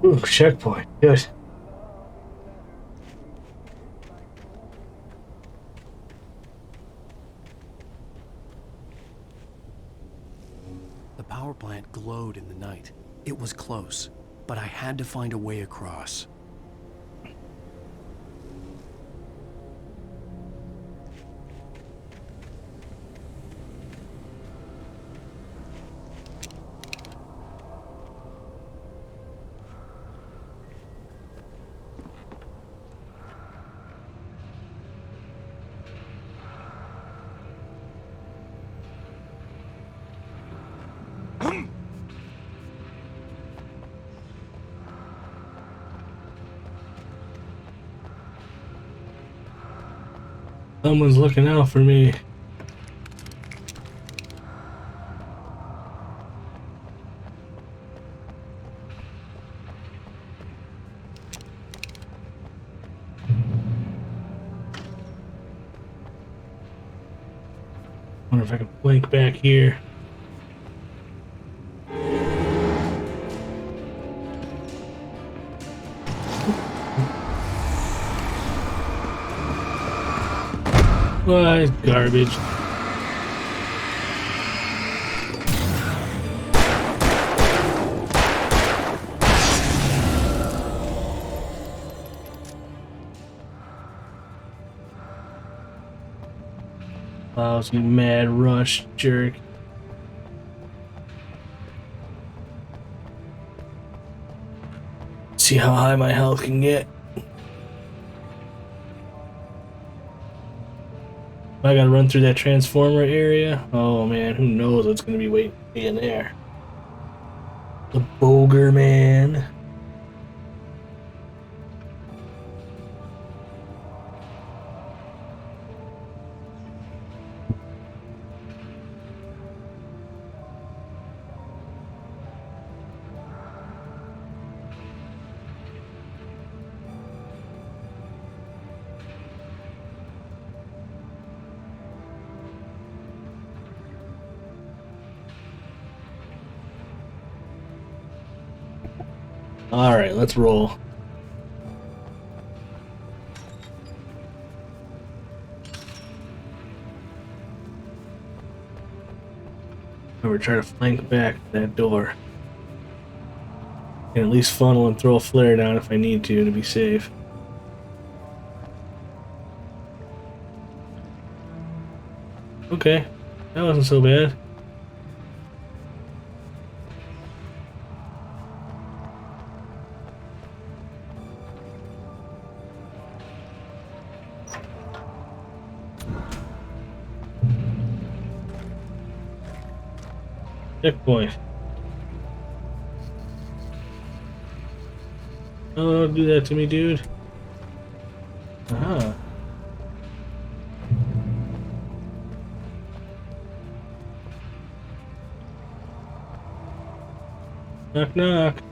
S1: Ooh, checkpoint. Good.
S2: The power plant glowed in the night. It was close. but I had to find a way across.
S1: Someone's looking out for me. Wonder if I can blink back here. Well, it's garbage. Wow, it's mad rush jerk. See how high my health can get. I gotta run through that transformer area. Oh man, who knows what's gonna be waiting in there. The Boger Man. Alright, let's roll. And we're trying to flank back that door. And at least funnel and throw a flare down if I need to be safe. Okay, that wasn't so bad. Checkpoint. Oh, don't do that to me, dude. Aha. Knock, knock.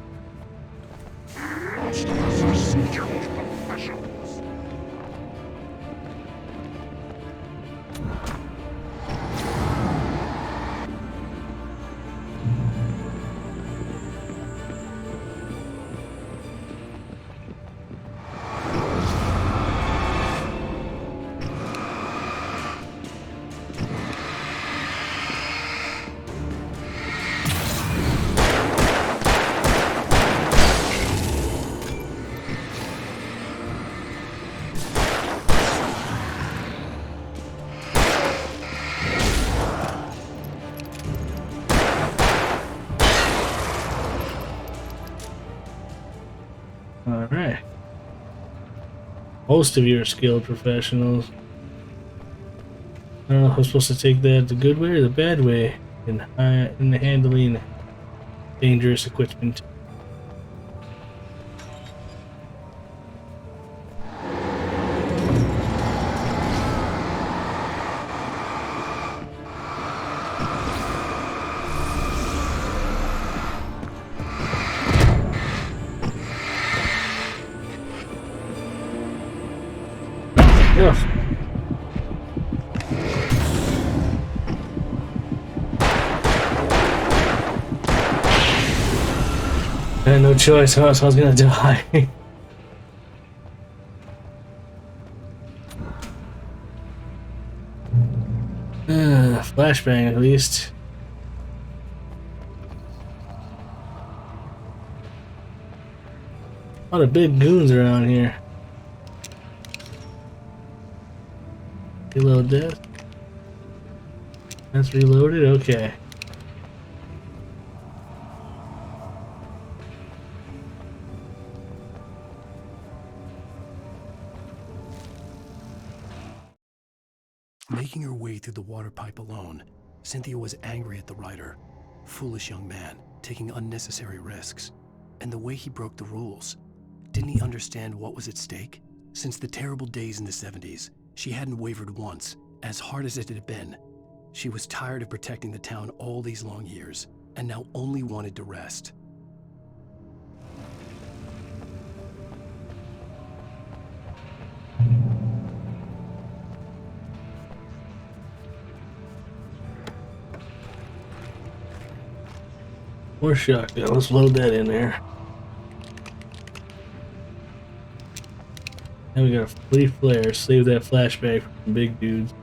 S1: Alright. Most of you are skilled professionals. I don't know if I'm supposed to take that the good way or the bad way in the handling dangerous equipment. Ugh. I had no choice, or else I was gonna die. Flashbang at least. A lot of big goons around here. Reload this. That's reloaded, okay.
S2: Making her way through the water pipe alone, Cynthia was angry at the writer. Foolish young man, taking unnecessary risks. And the way he broke the rules. Didn't he understand what was at stake? Since the terrible days in the 70s, she hadn't wavered once, as hard as it had been. She was tired of protecting the town all these long years, and now only wanted to rest.
S1: More shotgun. Let's load that in there. And we got a free flare. Save that flashbang for the big dudes.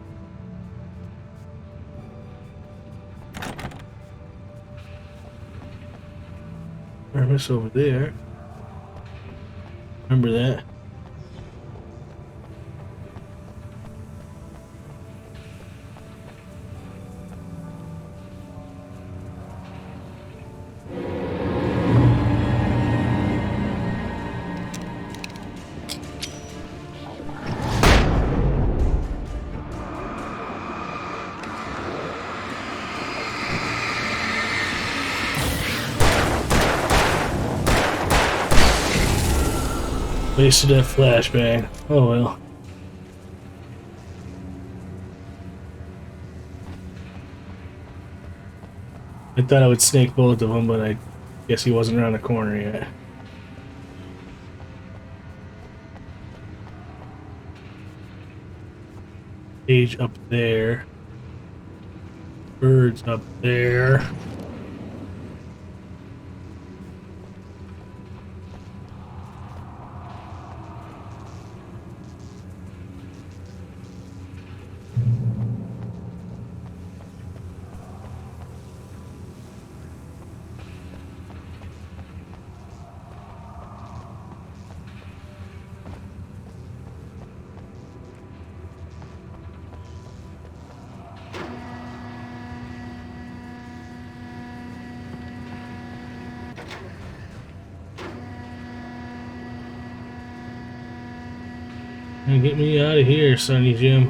S1: Thermos over there. Remember that. Wasted that flashbang. Oh well. I thought I would snake both of them, but I guess he wasn't around the corner yet. Cage up there. Birds up there. And get me out of here, Sonny Jim.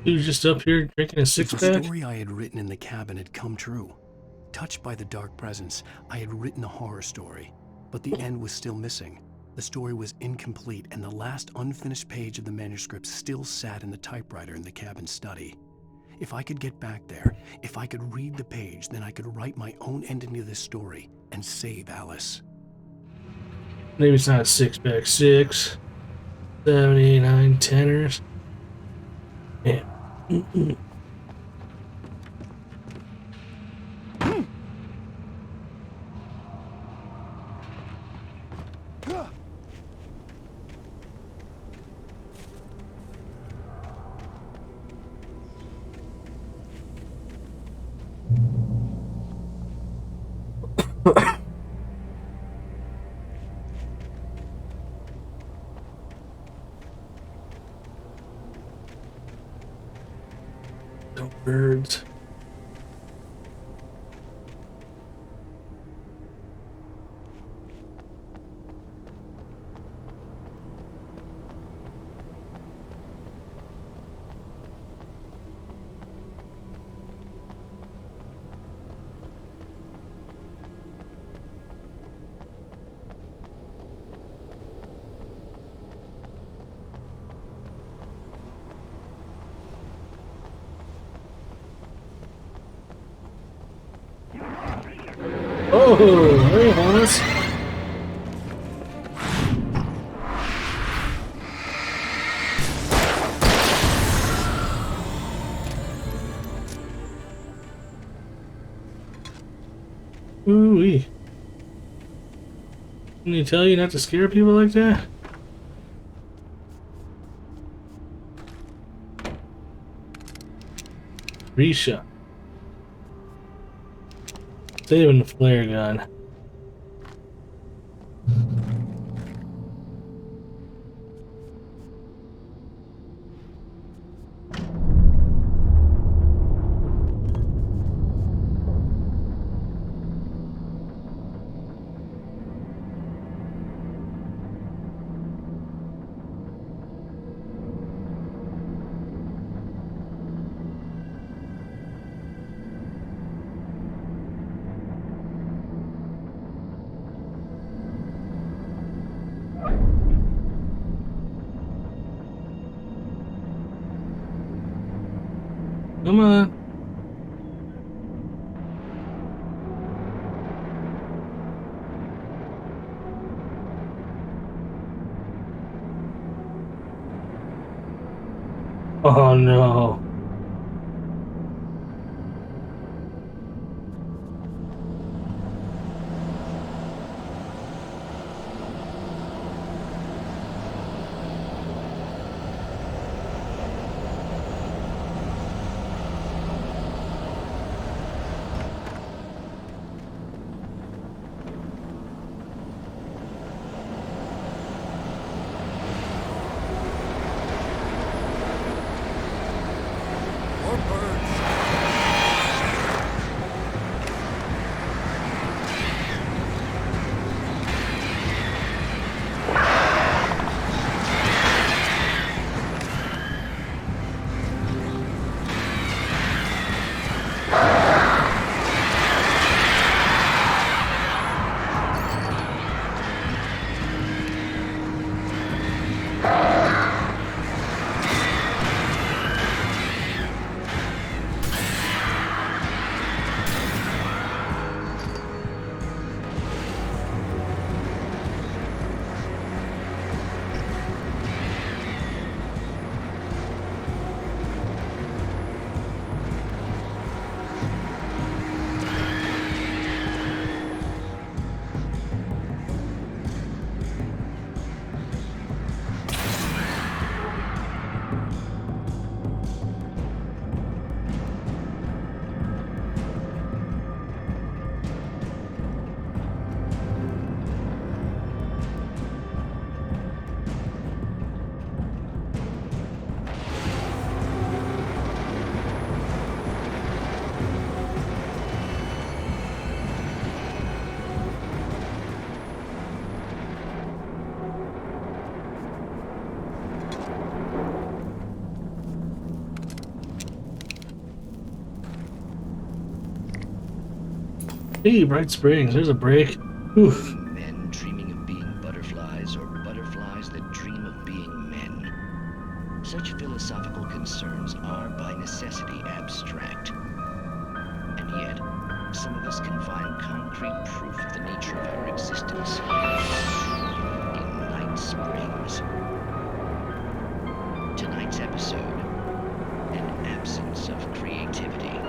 S1: He was just up here drinking a six-pack?
S2: The story I had written in the cabin had come true. Touched by the dark presence, I had written a horror story, but the end was still missing. The story was incomplete, and the last unfinished page of the manuscript still sat in the typewriter in the cabin study. If I could get back there, if I could read the page, then I could write my own ending to this story and save Alice.
S1: Maybe it's not a six-pack. 6, 7, 8, 9, 10ers. Yeah. No birds. Oh, hey, Hans. Ooh-wee. Didn't he tell you not to scare people like that? Risha. Saving the flare gun. Come on. Oh no. Hey, Bright Springs, there's a break. Oof.
S10: Men dreaming of being butterflies, or butterflies that dream of being men. Such philosophical concerns are by necessity abstract. And yet, some of us can find concrete proof of the nature of our existence in Night Springs. Tonight's episode, an absence of creativity.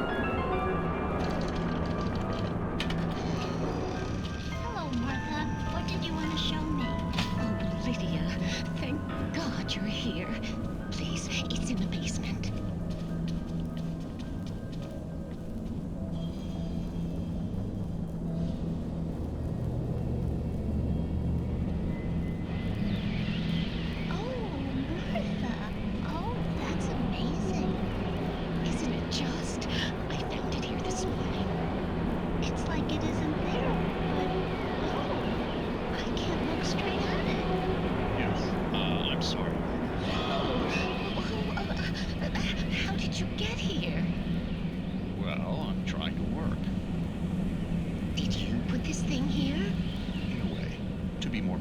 S7: Hello, Martha. What did you want to show me? Oh, Lydia. Thank God you're here. Please, it's in the basement.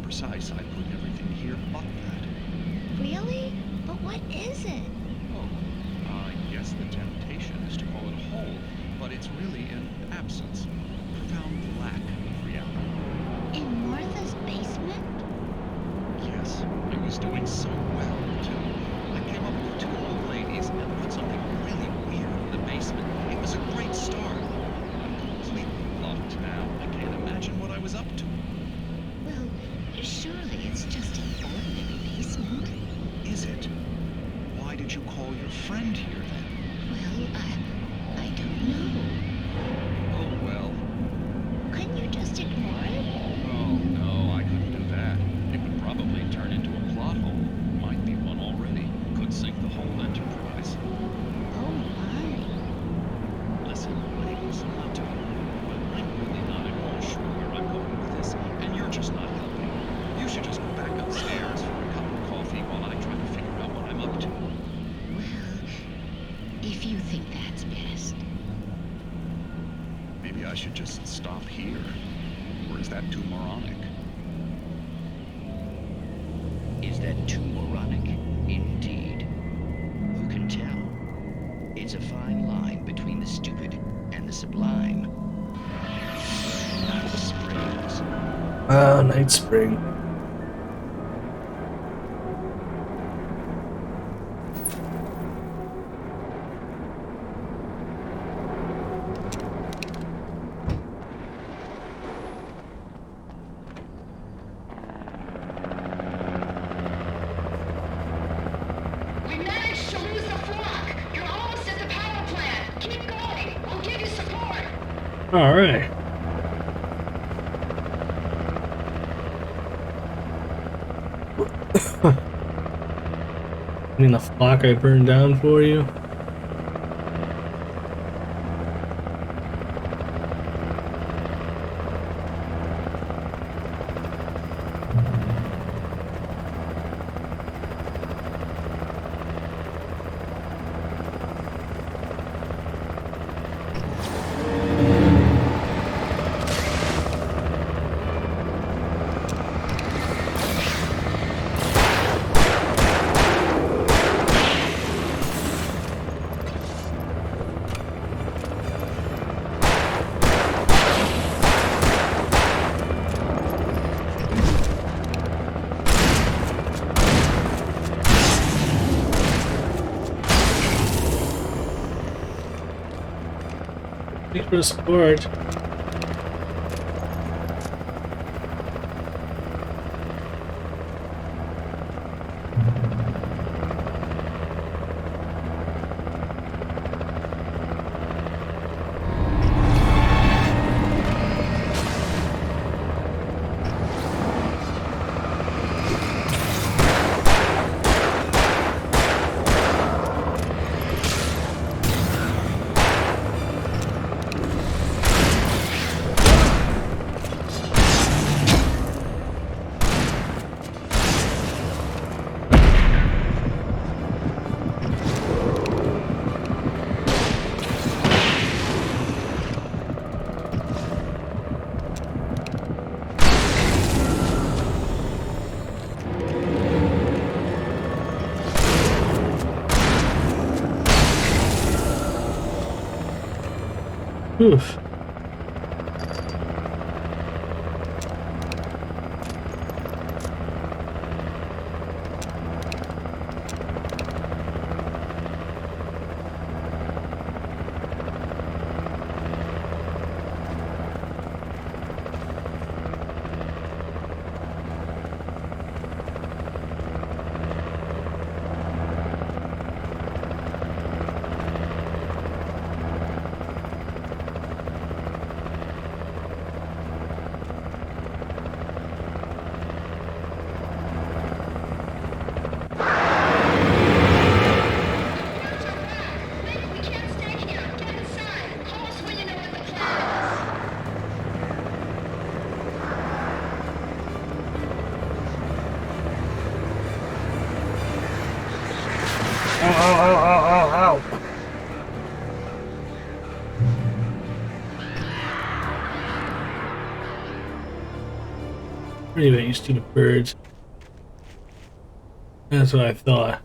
S17: Precise, I put everything here but that.
S7: Really? But what is it?
S17: Oh, I guess the temptation is to call it a hole, but it's really an absence, profound lack of reality.
S7: In Martha's basement?
S17: Yes, I was doing so well, too. I came up with 2 old ladies and put something really weird in the basement. It was a great start. I'm completely locked now. I can't imagine what I was up to.
S7: Well, surely it's just an ordinary basement.
S17: Is it? Why did you call your friend here then?
S7: Well, I don't know.
S17: Oh, well.
S7: Couldn't you just ignore it?
S17: Oh, no, I couldn't do that. It would probably turn into a plot hole. Might be one already. Could sink the whole enterprise.
S7: Oh my.
S17: Listen, ladies, not to be rude, but I'm really not at all sure where I'm going with this, and you're just not helping. You should just go back upstairs for a cup of coffee while I try to figure out what I'm up to.
S7: Well, if you think that's best.
S17: Maybe I should just stop here. Or is that too moronic?
S10: Is that too moronic? Indeed. Who can tell? It's a fine line between the stupid and the sublime. Night Springs.
S1: Ah, Night Spring.
S15: We managed to lose the flock. You're almost at the power plant. Keep going. We'll give you support.
S1: All right. I mean, the flock I burned down for you. Thanks for the support. Oof. Ow, ow, ow, ow, ow, ow. Anyway, you stupid birds. That's what I thought.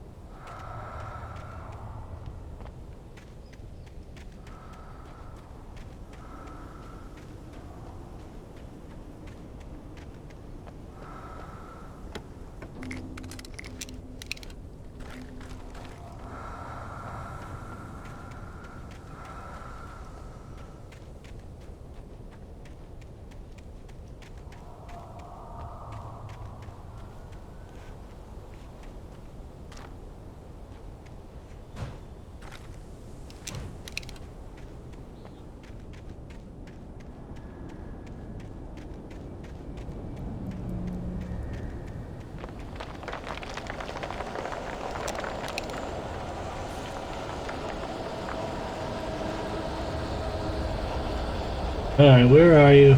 S1: Alright, where are you?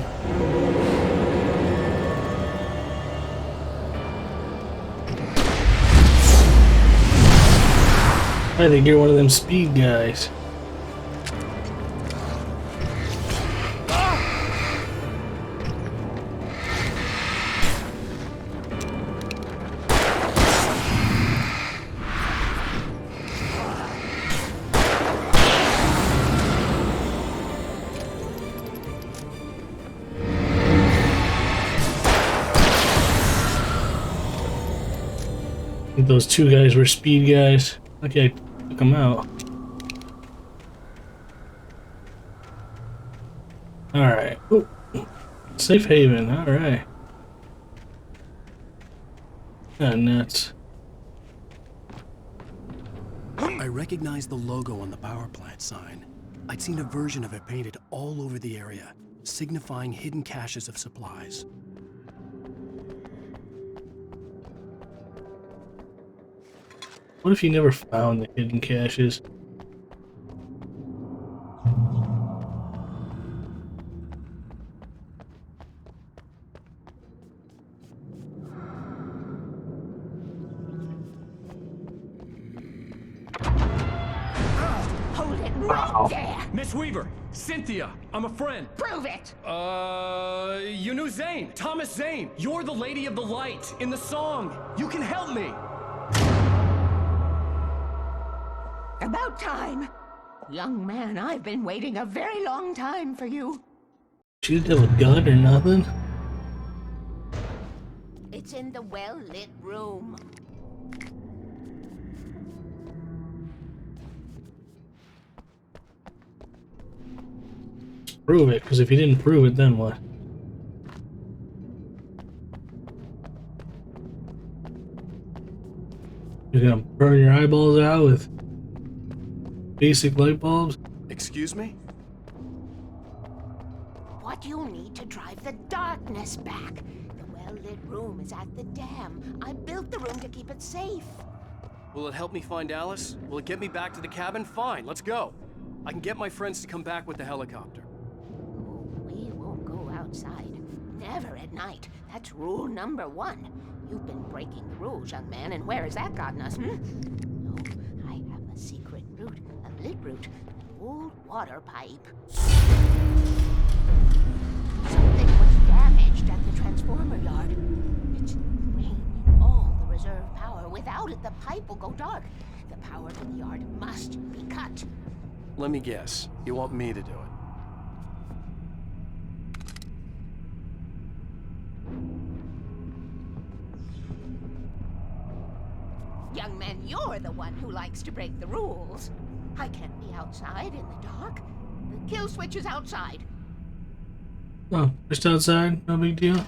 S1: I think you're one of them speed guys. I think those two guys were speed guys. Okay, I took them out. Alright. Safe haven, alright. Nuts.
S2: I recognized the logo on the power plant sign. I'd seen a version of it painted all over the area, signifying hidden caches of supplies.
S1: What if you never found the hidden caches?
S15: Hold it right there.
S9: Miss Weaver, Cynthia, I'm a friend.
S15: Prove it.
S9: You knew Zane, Thomas Zane. You're the Lady of the Light in the song. You can help me.
S7: About time. Young man, I've been waiting a very long time for you.
S1: She didn't have a gun or nothing?
S7: It's in the well-lit room.
S1: Prove it, because if you didn't prove it, then what? You're gonna burn your eyeballs out with basic light bulbs?
S2: Excuse me?
S7: What you'll need to drive the darkness back. The well-lit room is at the dam. I built the room to keep it safe.
S2: Will it help me find Alice? Will it get me back to the cabin? Fine, let's go. I can get my friends to come back with the helicopter.
S7: We won't go outside. Never at night. That's rule number 1. You've been breaking the rules, young man, and where has that gotten us, No, I have a secret route, a lit route, an old water pipe. Something was damaged at the transformer yard. It's draining all the reserve power. Without it, the pipe will go dark. The power to the yard must be cut.
S2: Let me guess. You want me to do it?
S7: Young man, you're the one who likes to break the rules. I can't be outside in the dark. The kill switch is outside.
S1: Oh, just outside? No big deal?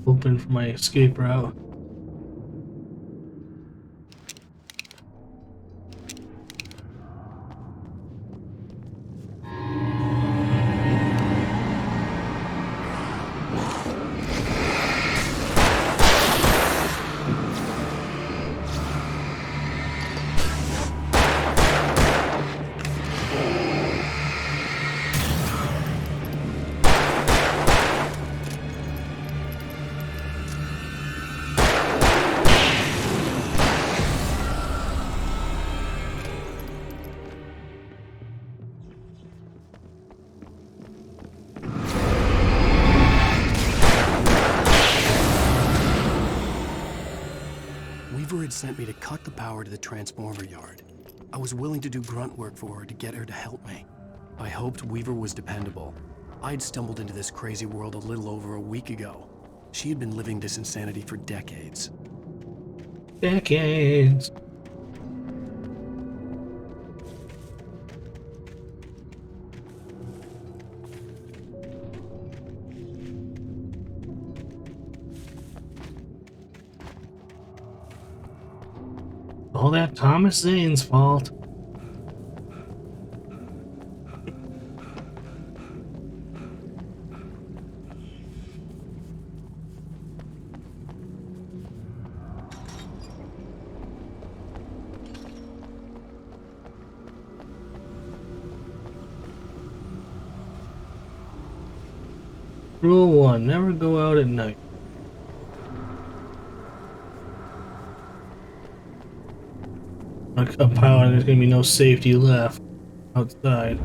S1: Open for my escape route.
S2: Weaver had sent me to cut the power to the transformer yard. I was willing to do grunt work for her to get her to help me. I hoped Weaver was dependable. I'd stumbled into this crazy world a little over a week ago. She had been living this insanity for decades.
S1: Decades. All that Thomas Zane's fault. Rule 1, never go out at night. Like a power, there's gonna be no safety left outside.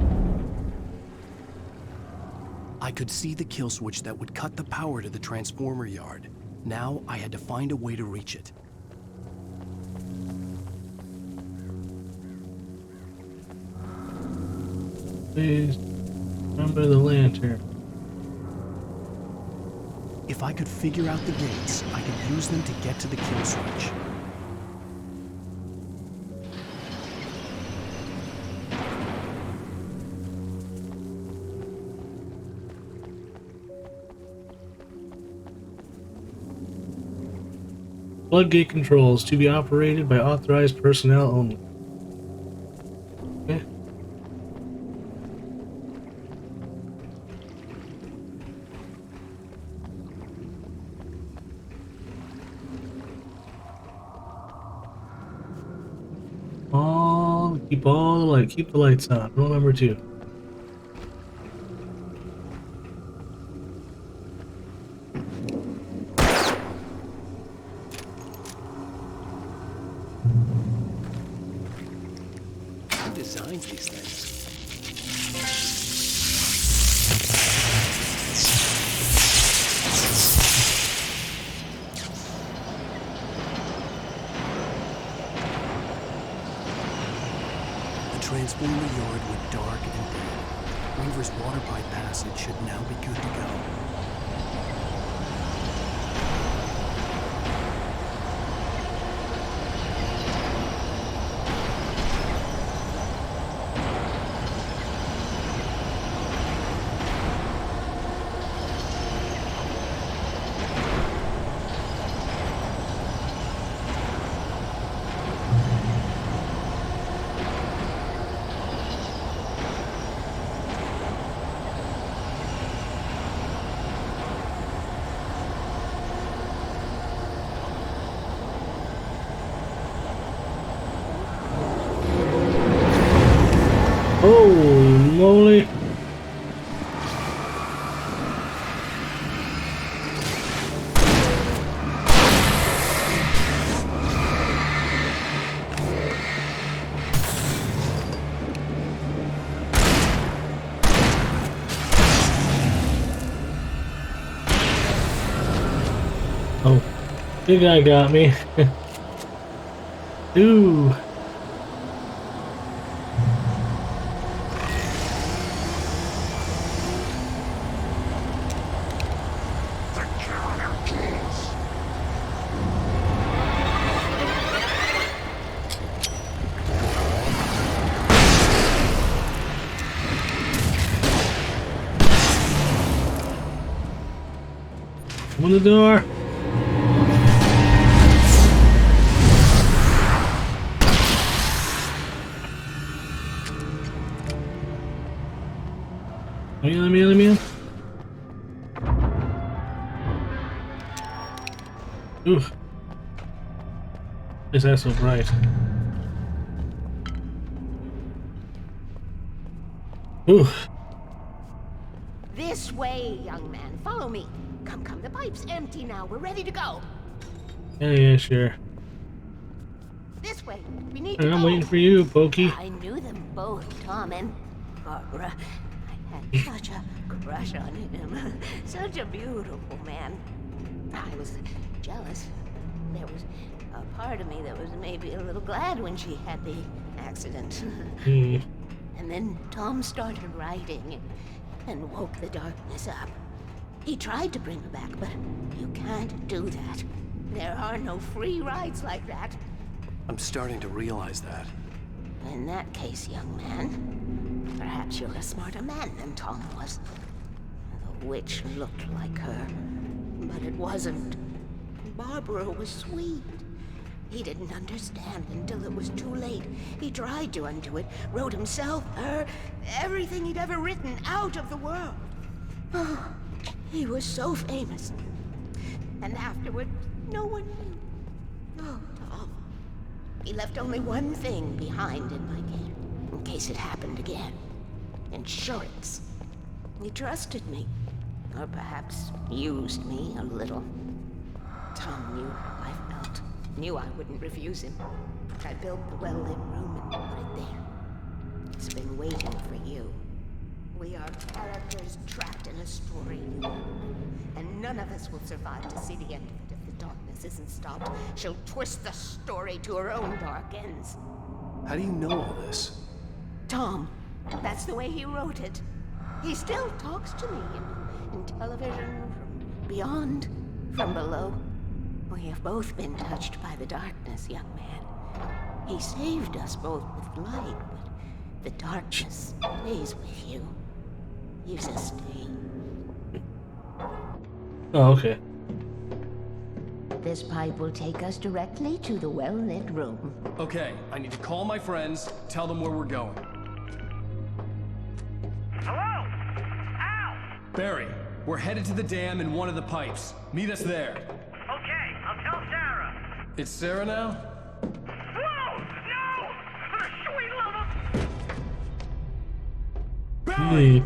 S2: I could see the kill switch that would cut the power to the transformer yard. Now I had to find a way to reach it.
S1: Please remember the lantern.
S2: If I could figure out the gates, I could use them to get to the kill switch.
S1: Floodgate controls to be operated by authorized personnel only. Okay. Keep the lights on. Rule number 2.
S2: Who designed these things? The transformer yard went dark and dead. Weaver's water pipe passage should now be good to go.
S1: Holy moly. Oh, big guy got me. Ooh. Open the door. Let me in. Oof. This is so bright. Oof.
S7: This way, young man. Follow me. Come. The pipe's empty now. We're ready to go.
S1: Yeah, sure.
S7: This way. We need to go.
S1: I'm waiting for you, Pokey.
S7: I knew them both, Tom and Barbara. I had such a crush on him. Such a beautiful man. I was jealous. There was a part of me that was maybe a little glad when she had the accident. And then Tom started writing and woke the darkness up. He tried to bring her back, but you can't do that. There are no free rides like that.
S2: I'm starting to realize that.
S7: In that case, young man, perhaps you're a smarter man than Tom was. The witch looked like her, but it wasn't. Barbara was sweet. He didn't understand until it was too late. He tried to undo it, wrote himself, her, everything he'd ever written out of the world. Oh, he was so famous. And afterward, no one knew. Oh, Tom. He left only one thing behind in my care, in case it happened again. Insurance. He trusted me. Or perhaps used me a little. Tom knew how I felt. Knew I wouldn't refuse him. I built the well-lit room and put it there. It's been waiting for you. We are characters trapped in a story, and none of us will survive to see the end of it if the darkness isn't stopped. She'll twist the story to her own dark ends.
S2: How do you know all this?
S7: Tom, that's the way he wrote it. He still talks to me in television, from beyond, from below. We have both been touched by the darkness, young man. He saved us both with light, but the darkness stays with you. Leaves a stain.
S1: Oh, okay.
S7: This pipe will take us directly to the well-lit room.
S9: Okay, I need to call my friends, tell them where we're going.
S18: Hello? Al!
S9: Barry, we're headed to the dam in one of the pipes. Meet us there.
S18: Okay, I'll tell Sarah.
S9: It's Sarah now?
S18: Whoa! No! For the sweet love of...
S9: Barry!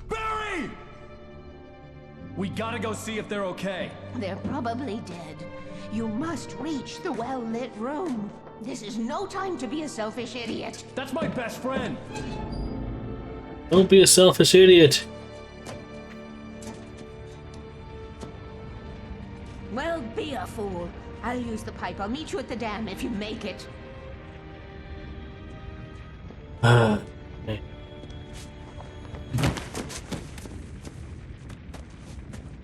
S9: Barry! We gotta go see if they're okay.
S7: They're probably dead. You must reach the well-lit room. This is no time to be a selfish idiot.
S9: That's my best friend.
S1: Don't be a selfish idiot.
S7: Well, be a fool. I'll use the pipe. I'll meet you at the dam if you make it.
S1: Okay.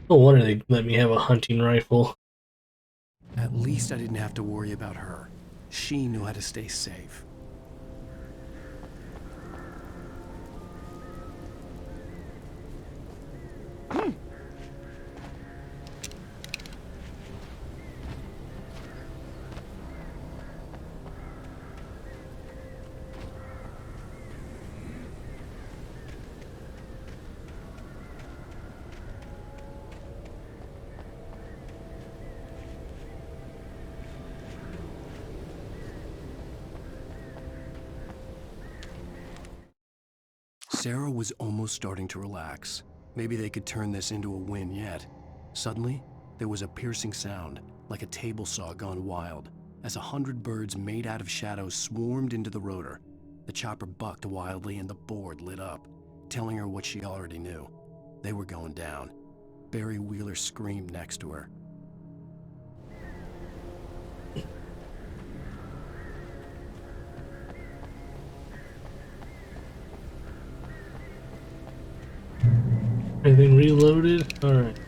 S1: No wonder they let me have a hunting rifle.
S2: At least I didn't have to worry about her. She knew how to stay safe. Sarah was almost starting to relax. Maybe they could turn this into a win yet. Suddenly, there was a piercing sound, like a table saw gone wild, as 100 birds made out of shadows swarmed into the rotor. The chopper bucked wildly and the board lit up, telling her what she already knew. They were going down. Barry Wheeler screamed next to her.
S1: Everything reloaded? Alright.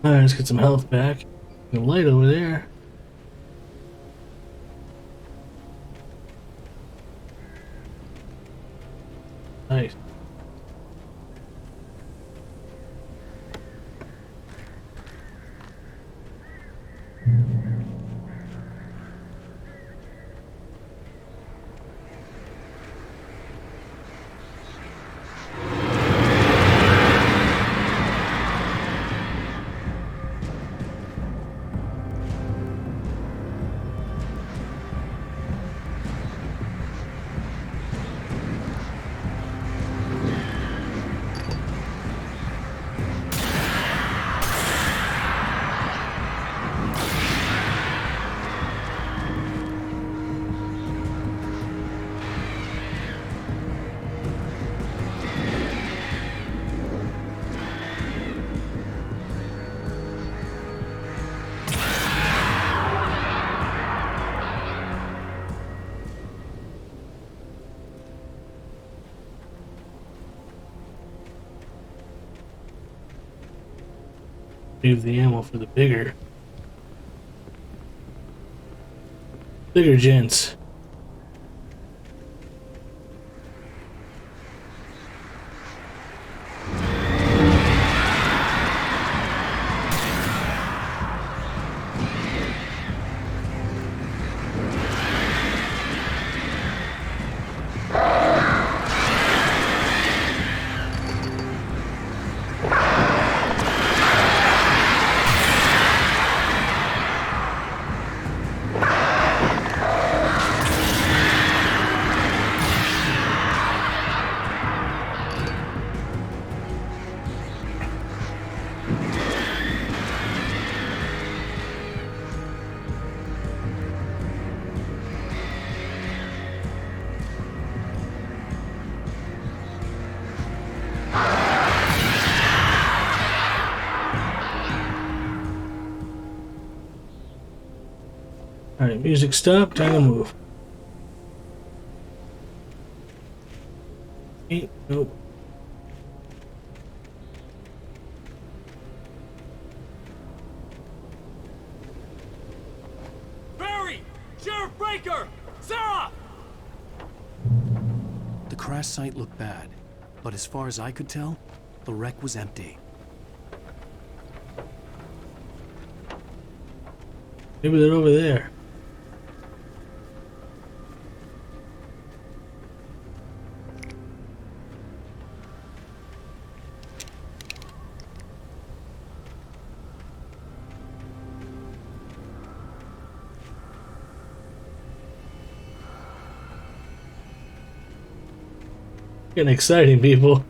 S1: Alright, let's get some health back. The light over there. Nice. Leave the ammo for the bigger gents. Alright, music stop, time to move. Nope.
S9: Barry! Sheriff Breaker! Sarah!
S2: The crash site looked bad, but as far as I could tell, the wreck was empty.
S1: Maybe they're over there. Getting exciting, people.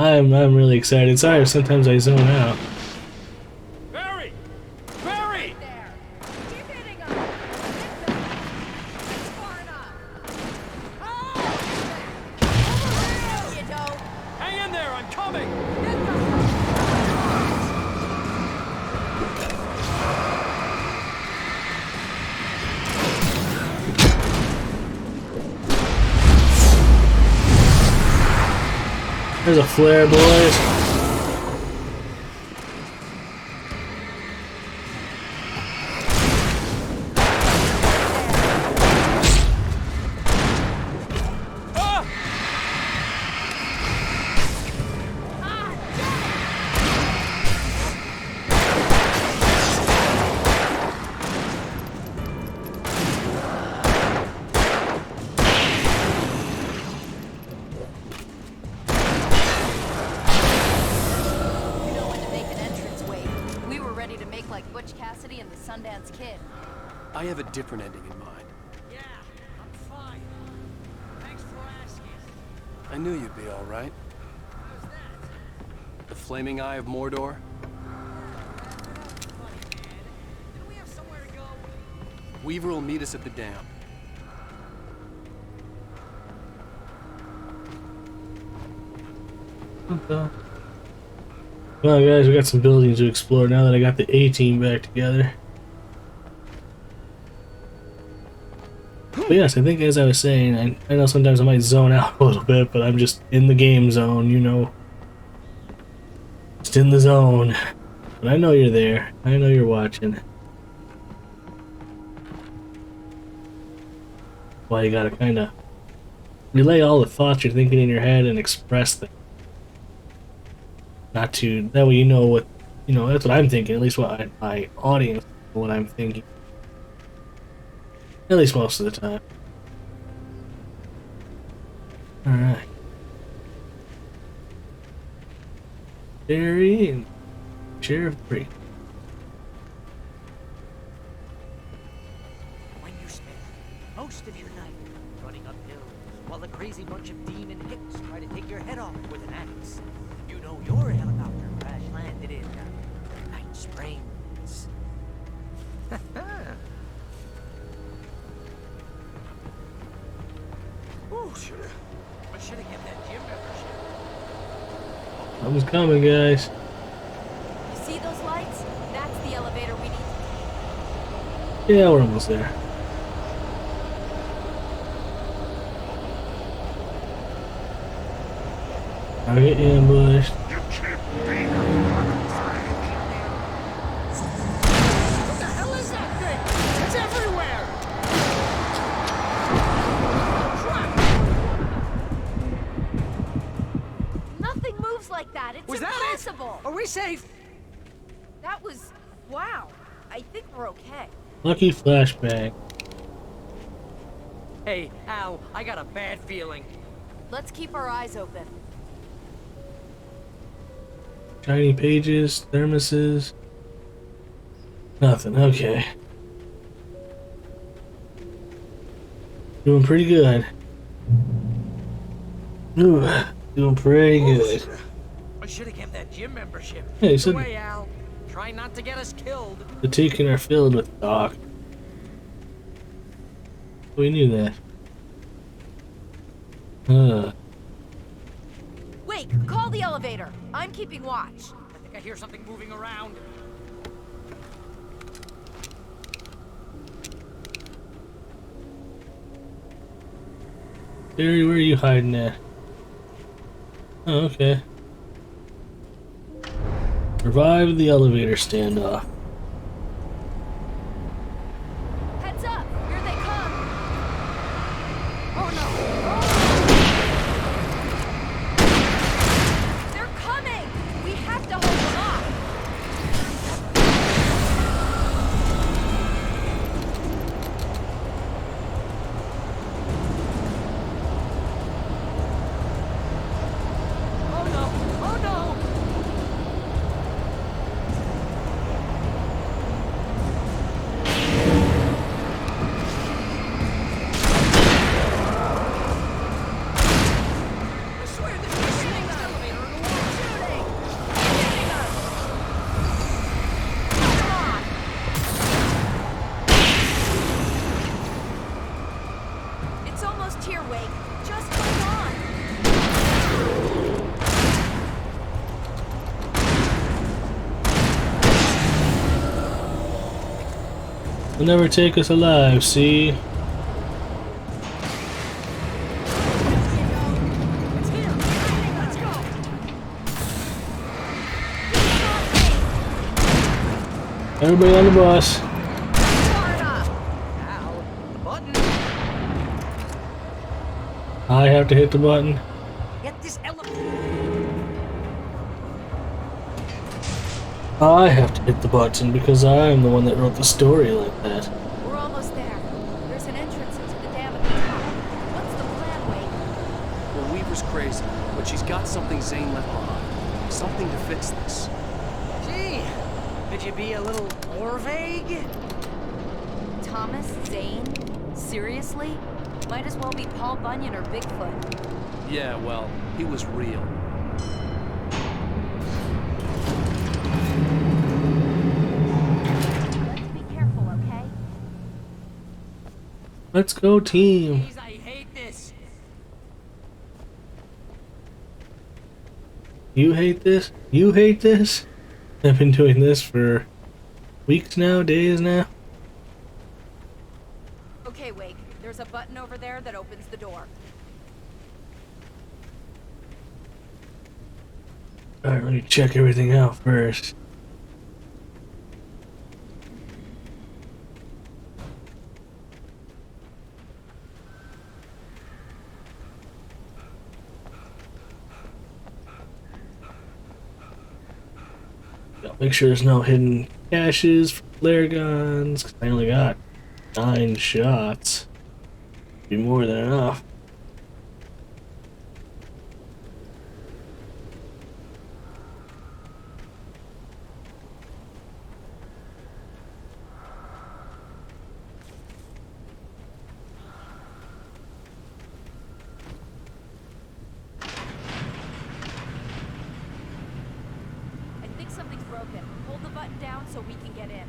S1: I'm really excited. Sorry if sometimes I zone out.
S9: Barry! Barry! Hang in there, I'm coming!
S1: There's a flare, boys.
S2: I have a different ending in mind.
S8: Yeah, I'm fine. Thanks for asking.
S2: I knew you'd be all right.
S8: How's that?
S2: The Flaming Eye of Mordor?
S8: Didn't we have somewhere to go?
S2: Weaver will meet us at the dam.
S1: Well, guys, we got some buildings to explore now that I got the A-team back together. But yes, I think as I was saying, I know sometimes I might zone out a little bit, but I'm just in the game zone, you know. Just in the zone. But I know you're there. I know you're watching. Well, you gotta kind of relay all the thoughts you're thinking in your head and express them. Not to, that way you know what, you know, that's what I'm thinking, at least what my audience, what I'm thinking. At least most of the time. Alright. Barry and Sheriff Bree.
S8: When you spend most of your night running up hills while a crazy bunch of demon hicks try to take your head off with an axe, you know your helicopter crash landed in Night Springs. Ooh, I should have kept that gym membership.
S1: Something's coming, guys.
S4: You see those lights? That's the elevator we need to take.
S1: Yeah, we're almost there. I'll get ambushed.
S8: everywhere!
S4: Nothing moves like that. It's
S8: Was that it?
S4: impossible.
S8: Are we safe?
S4: That was... wow. I think we're okay.
S1: Lucky flashback.
S8: Hey, Al, I got a bad feeling.
S4: Let's keep our eyes open.
S1: Shiny pages, thermoses. Nothing, okay. Doing pretty good. Ooh, doing pretty good.
S8: I should have kept that gym membership.
S1: Hey,
S8: Good
S1: so-
S8: way, Al. Try not to get us killed.
S1: The Tekin are filled with Doc. We knew that.
S4: Wait, call the elevator. I'm keeping watch.
S8: I think I hear something moving around.
S1: Barry, where are you hiding at? Oh, okay. Survive the elevator standoff.
S4: Heads up! Here they come! Oh no! They're coming! We have to hold them off!
S8: Oh no! Oh no! I swear this is the slowest elevator in the world.
S4: Hitting us! Come on! It's almost here, Wake. Just hold on!
S1: They'll never take us alive, see?
S8: It's here! Let's go!
S1: Everybody on the bus.
S8: Al, the button.
S1: I have to hit the button.
S8: Get this elevator.
S1: I have to hit the button because I am the one that wrote the story like that.
S4: We're almost there. There's an entrance into the dam at the top. What's the plan, Wake?
S2: Well, Weaver's crazy, but she's got something Zane left behind. Something to fix this.
S8: Gee, could you be a little more vague?
S4: Thomas Zane? Seriously? Might as well be Paul Bunyan or Bigfoot.
S2: Yeah, well, he was real.
S4: Let's be careful, okay?
S1: Let's go, team.
S8: Jeez, I hate this.
S1: You hate this? You hate this? I've been doing this for weeks now, days now.
S4: Okay, Wake. There's a button over there that opens the door.
S1: Alright, let me check everything out first. Gotta make sure there's no hidden caches for flare guns, 'cause I only got 9 shots. Be more than enough.
S4: I think something's broken. Hold the button down so we can get in.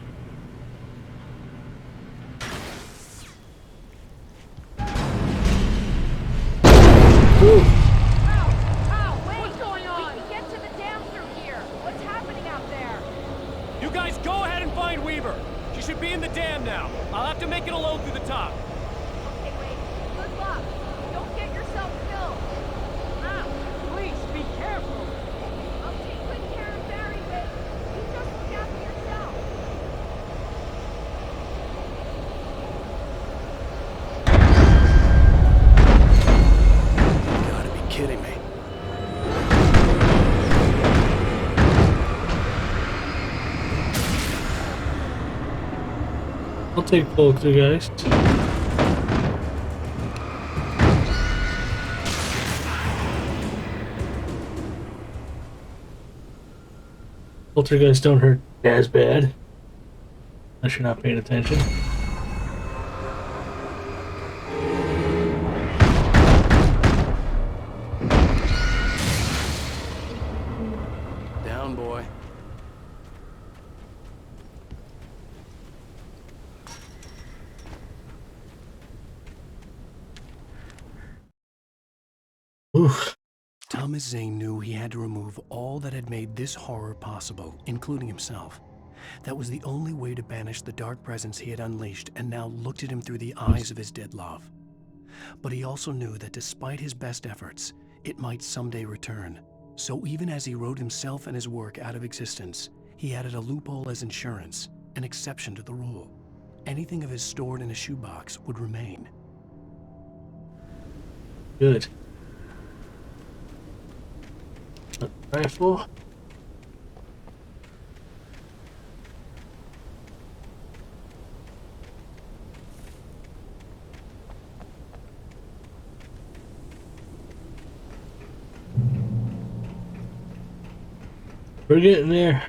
S15: What's going on? We can get to the dam through here. What's happening out there?
S9: You guys go ahead and find Weaver. She should be in the dam now. I'll have to make it alone through the top.
S15: Okay, wait. Good luck. Don't get yourself killed. Now, please be careful. I'll take good care of Barry, Vic. You just look after yourself.
S1: I'll take Poltergeist. Poltergeists don't hurt as bad. Unless you're not paying attention.
S2: Down, boy.
S1: Oof.
S2: Thomas Zane knew he had to remove all that had made this horror possible, including himself. That was the only way to banish the dark presence he had unleashed and now looked at him through the eyes of his dead love. But he also knew that despite his best efforts, it might someday return. So even as he wrote himself and his work out of existence, he added a loophole as insurance, an exception to the rule. Anything of his stored in a shoebox would remain.
S1: Good. Rifle. We're getting there.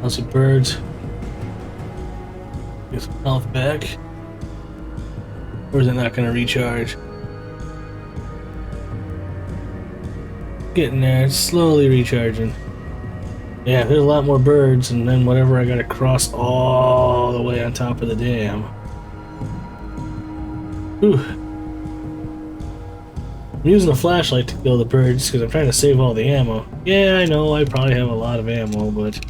S1: Lots of birds. Get some health back. Or is it not going to recharge? Getting there, it's slowly recharging. Yeah, there's a lot more birds, and then whatever I gotta cross all the way on top of the dam. Whew. I'm using a flashlight to kill the birds because I'm trying to save all the ammo. Yeah, I know I probably have a lot of ammo, but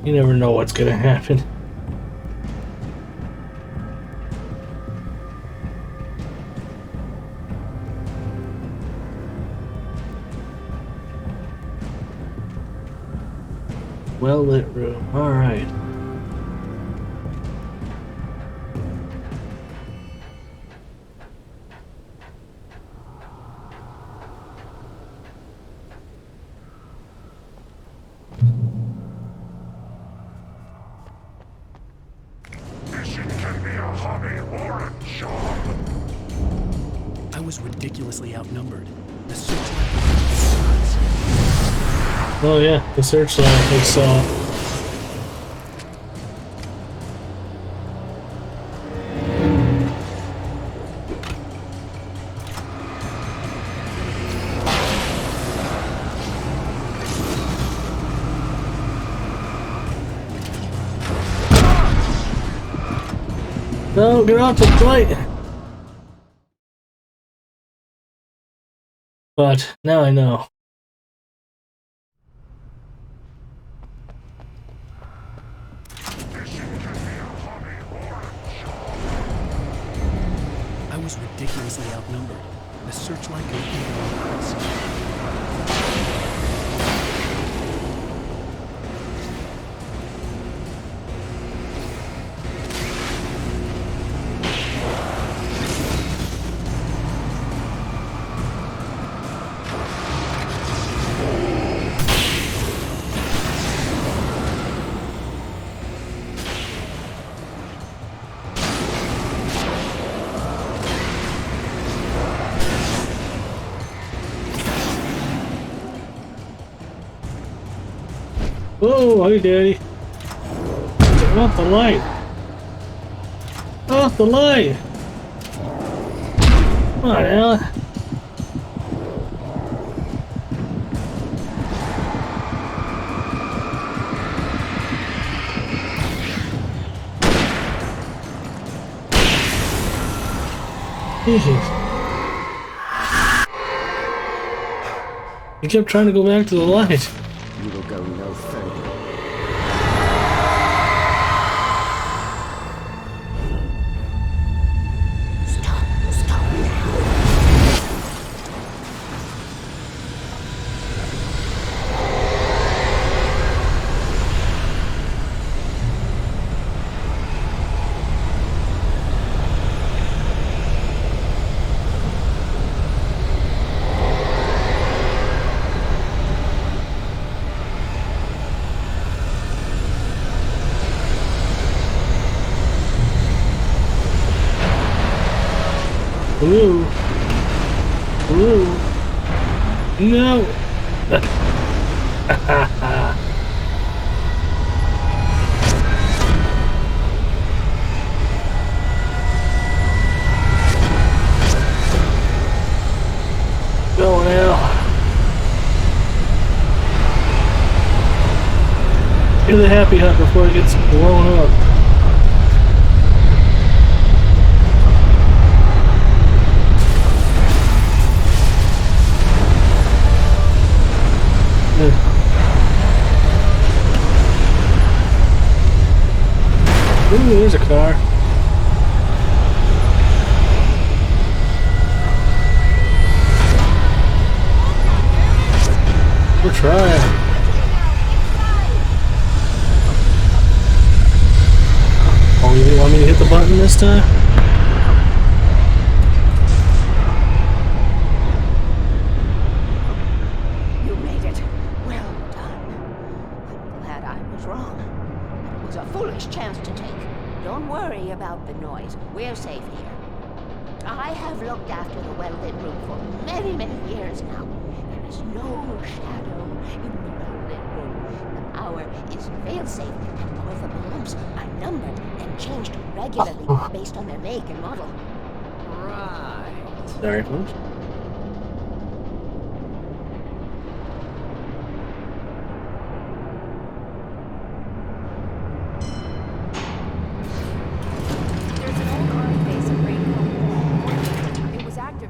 S1: you never know what's gonna happen. Well lit room. Alright.
S14: Fishing can be a hobby or a job.
S2: I was ridiculously outnumbered. The searchlight.
S1: Oh yeah, the searchlight I saw. No, get off the plate! But now I know.
S2: I was ridiculously outnumbered. The searchlight was in my eyes.
S1: Oh, hey, Daddy. Turn off the light. Off the light. Come on, Alan. Jesus. He kept trying to go back to the light.
S19: he will go no further.
S1: Ooh. Ooh. No. Going out. Get the happy hut before it gets blown up. Ooh, there's a car. We're trying. Oh, you want me to hit the button this time?
S7: You made it. Well done. I'm glad I was wrong. It was a foolish chance to take. Don't worry about the noise. We're safe here. I have looked after the welded room for many, many years now. There is no shadow in the welded room. The power is fail-safe, and all the bombs are numbered and changed regularly based on their make and model.
S8: Right.
S1: Sorry, folks.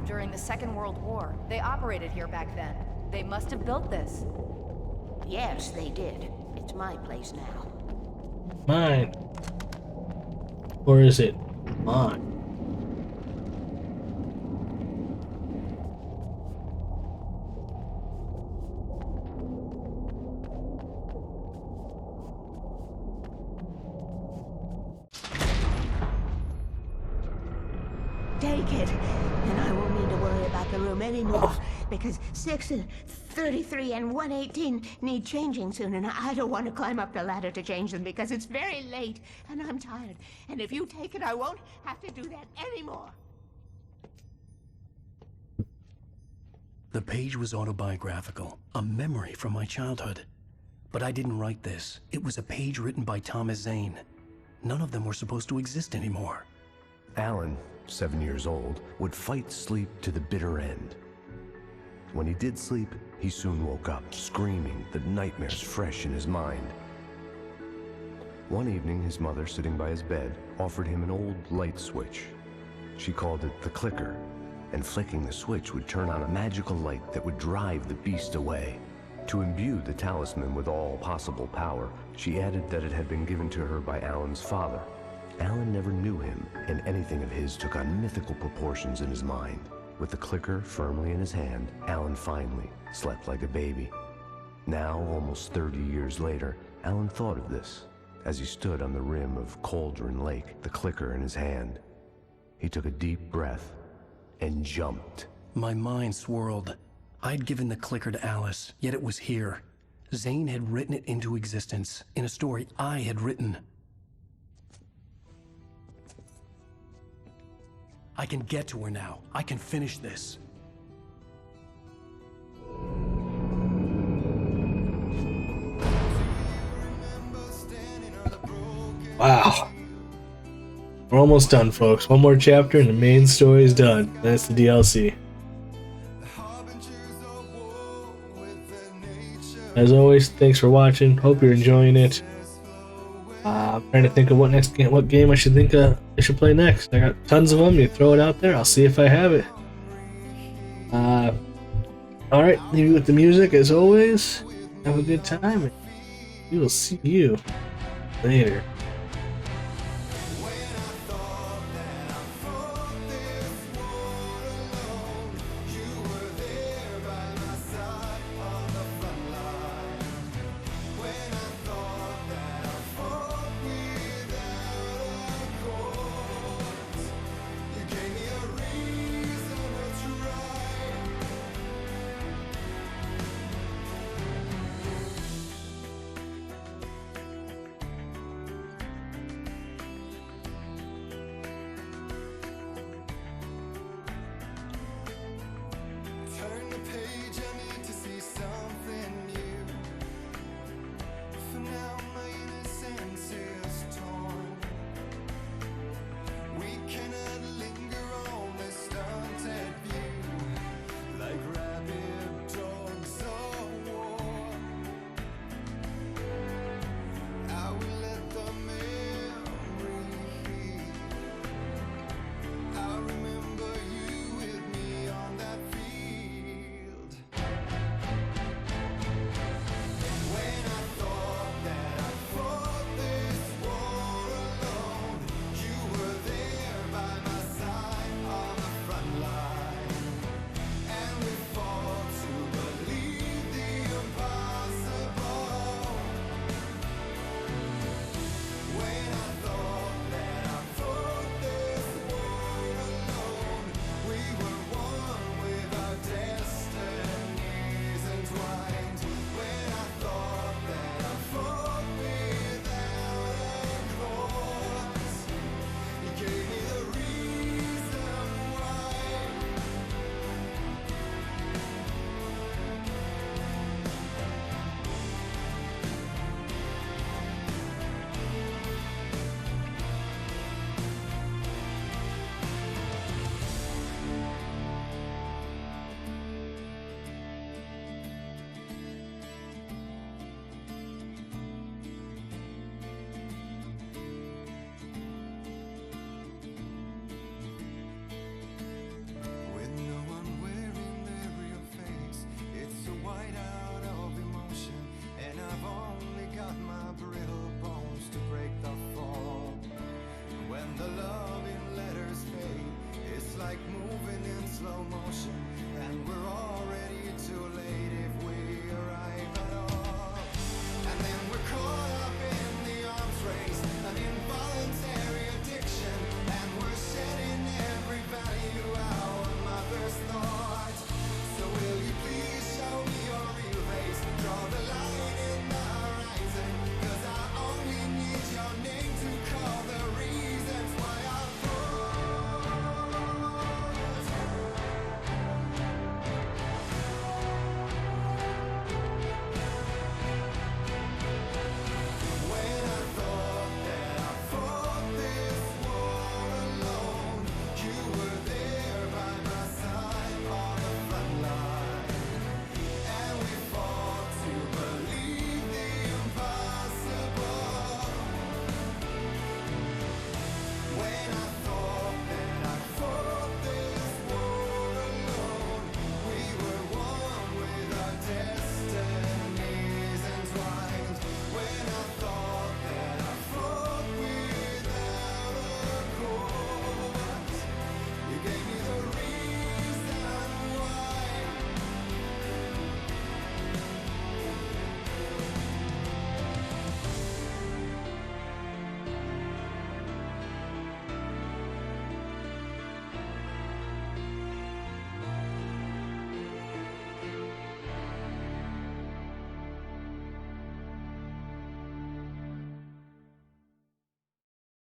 S4: During the Second World War. They operated here back then. They must have built this.
S7: Yes, they did. It's my place now.
S1: Mine. Or is it mine?
S7: Take it, and I won't need to worry about the room anymore, because 6 and 33 and 118 need changing soon, and I don't want to climb up the ladder to change them because it's very late, and I'm tired. And if you take it, I won't have to do that anymore.
S2: The page was autobiographical, a memory from my childhood. But I didn't write this. It was a page written by Thomas Zane. None of them were supposed to exist anymore.
S20: Alan, 7 years old, would fight sleep to the bitter end. When he did sleep, he soon woke up, screaming, the nightmares fresh in his mind. One evening, his mother, sitting by his bed, offered him an old light switch. She called it the clicker, and flicking the switch would turn on a magical light that would drive the beast away. To imbue the talisman with all possible power, she added that it had been given to her by Alan's father. Alan never knew him, and anything of his took on mythical proportions in his mind. With the clicker firmly in his hand, Alan finally slept like a baby. Now, almost 30 years later, Alan thought of this as he stood on the rim of Cauldron Lake, the clicker in his hand. He took a deep breath and jumped.
S2: My mind swirled. I'd given the clicker to Alice, yet it was here. Zane had written it into existence in a story I had written. I can get to her now. I can finish this.
S1: Wow. We're almost done, folks. One more chapter and the main story is done. That's the DLC. As always, thanks for watching. Hope you're enjoying it. I'm trying to think of what game I should play next. I got tons of them. You throw it out there. I'll see if I have it. All right, leave you with the music as always. have a good time, and we will see you later.
S19: like moving in slow motion, and we're all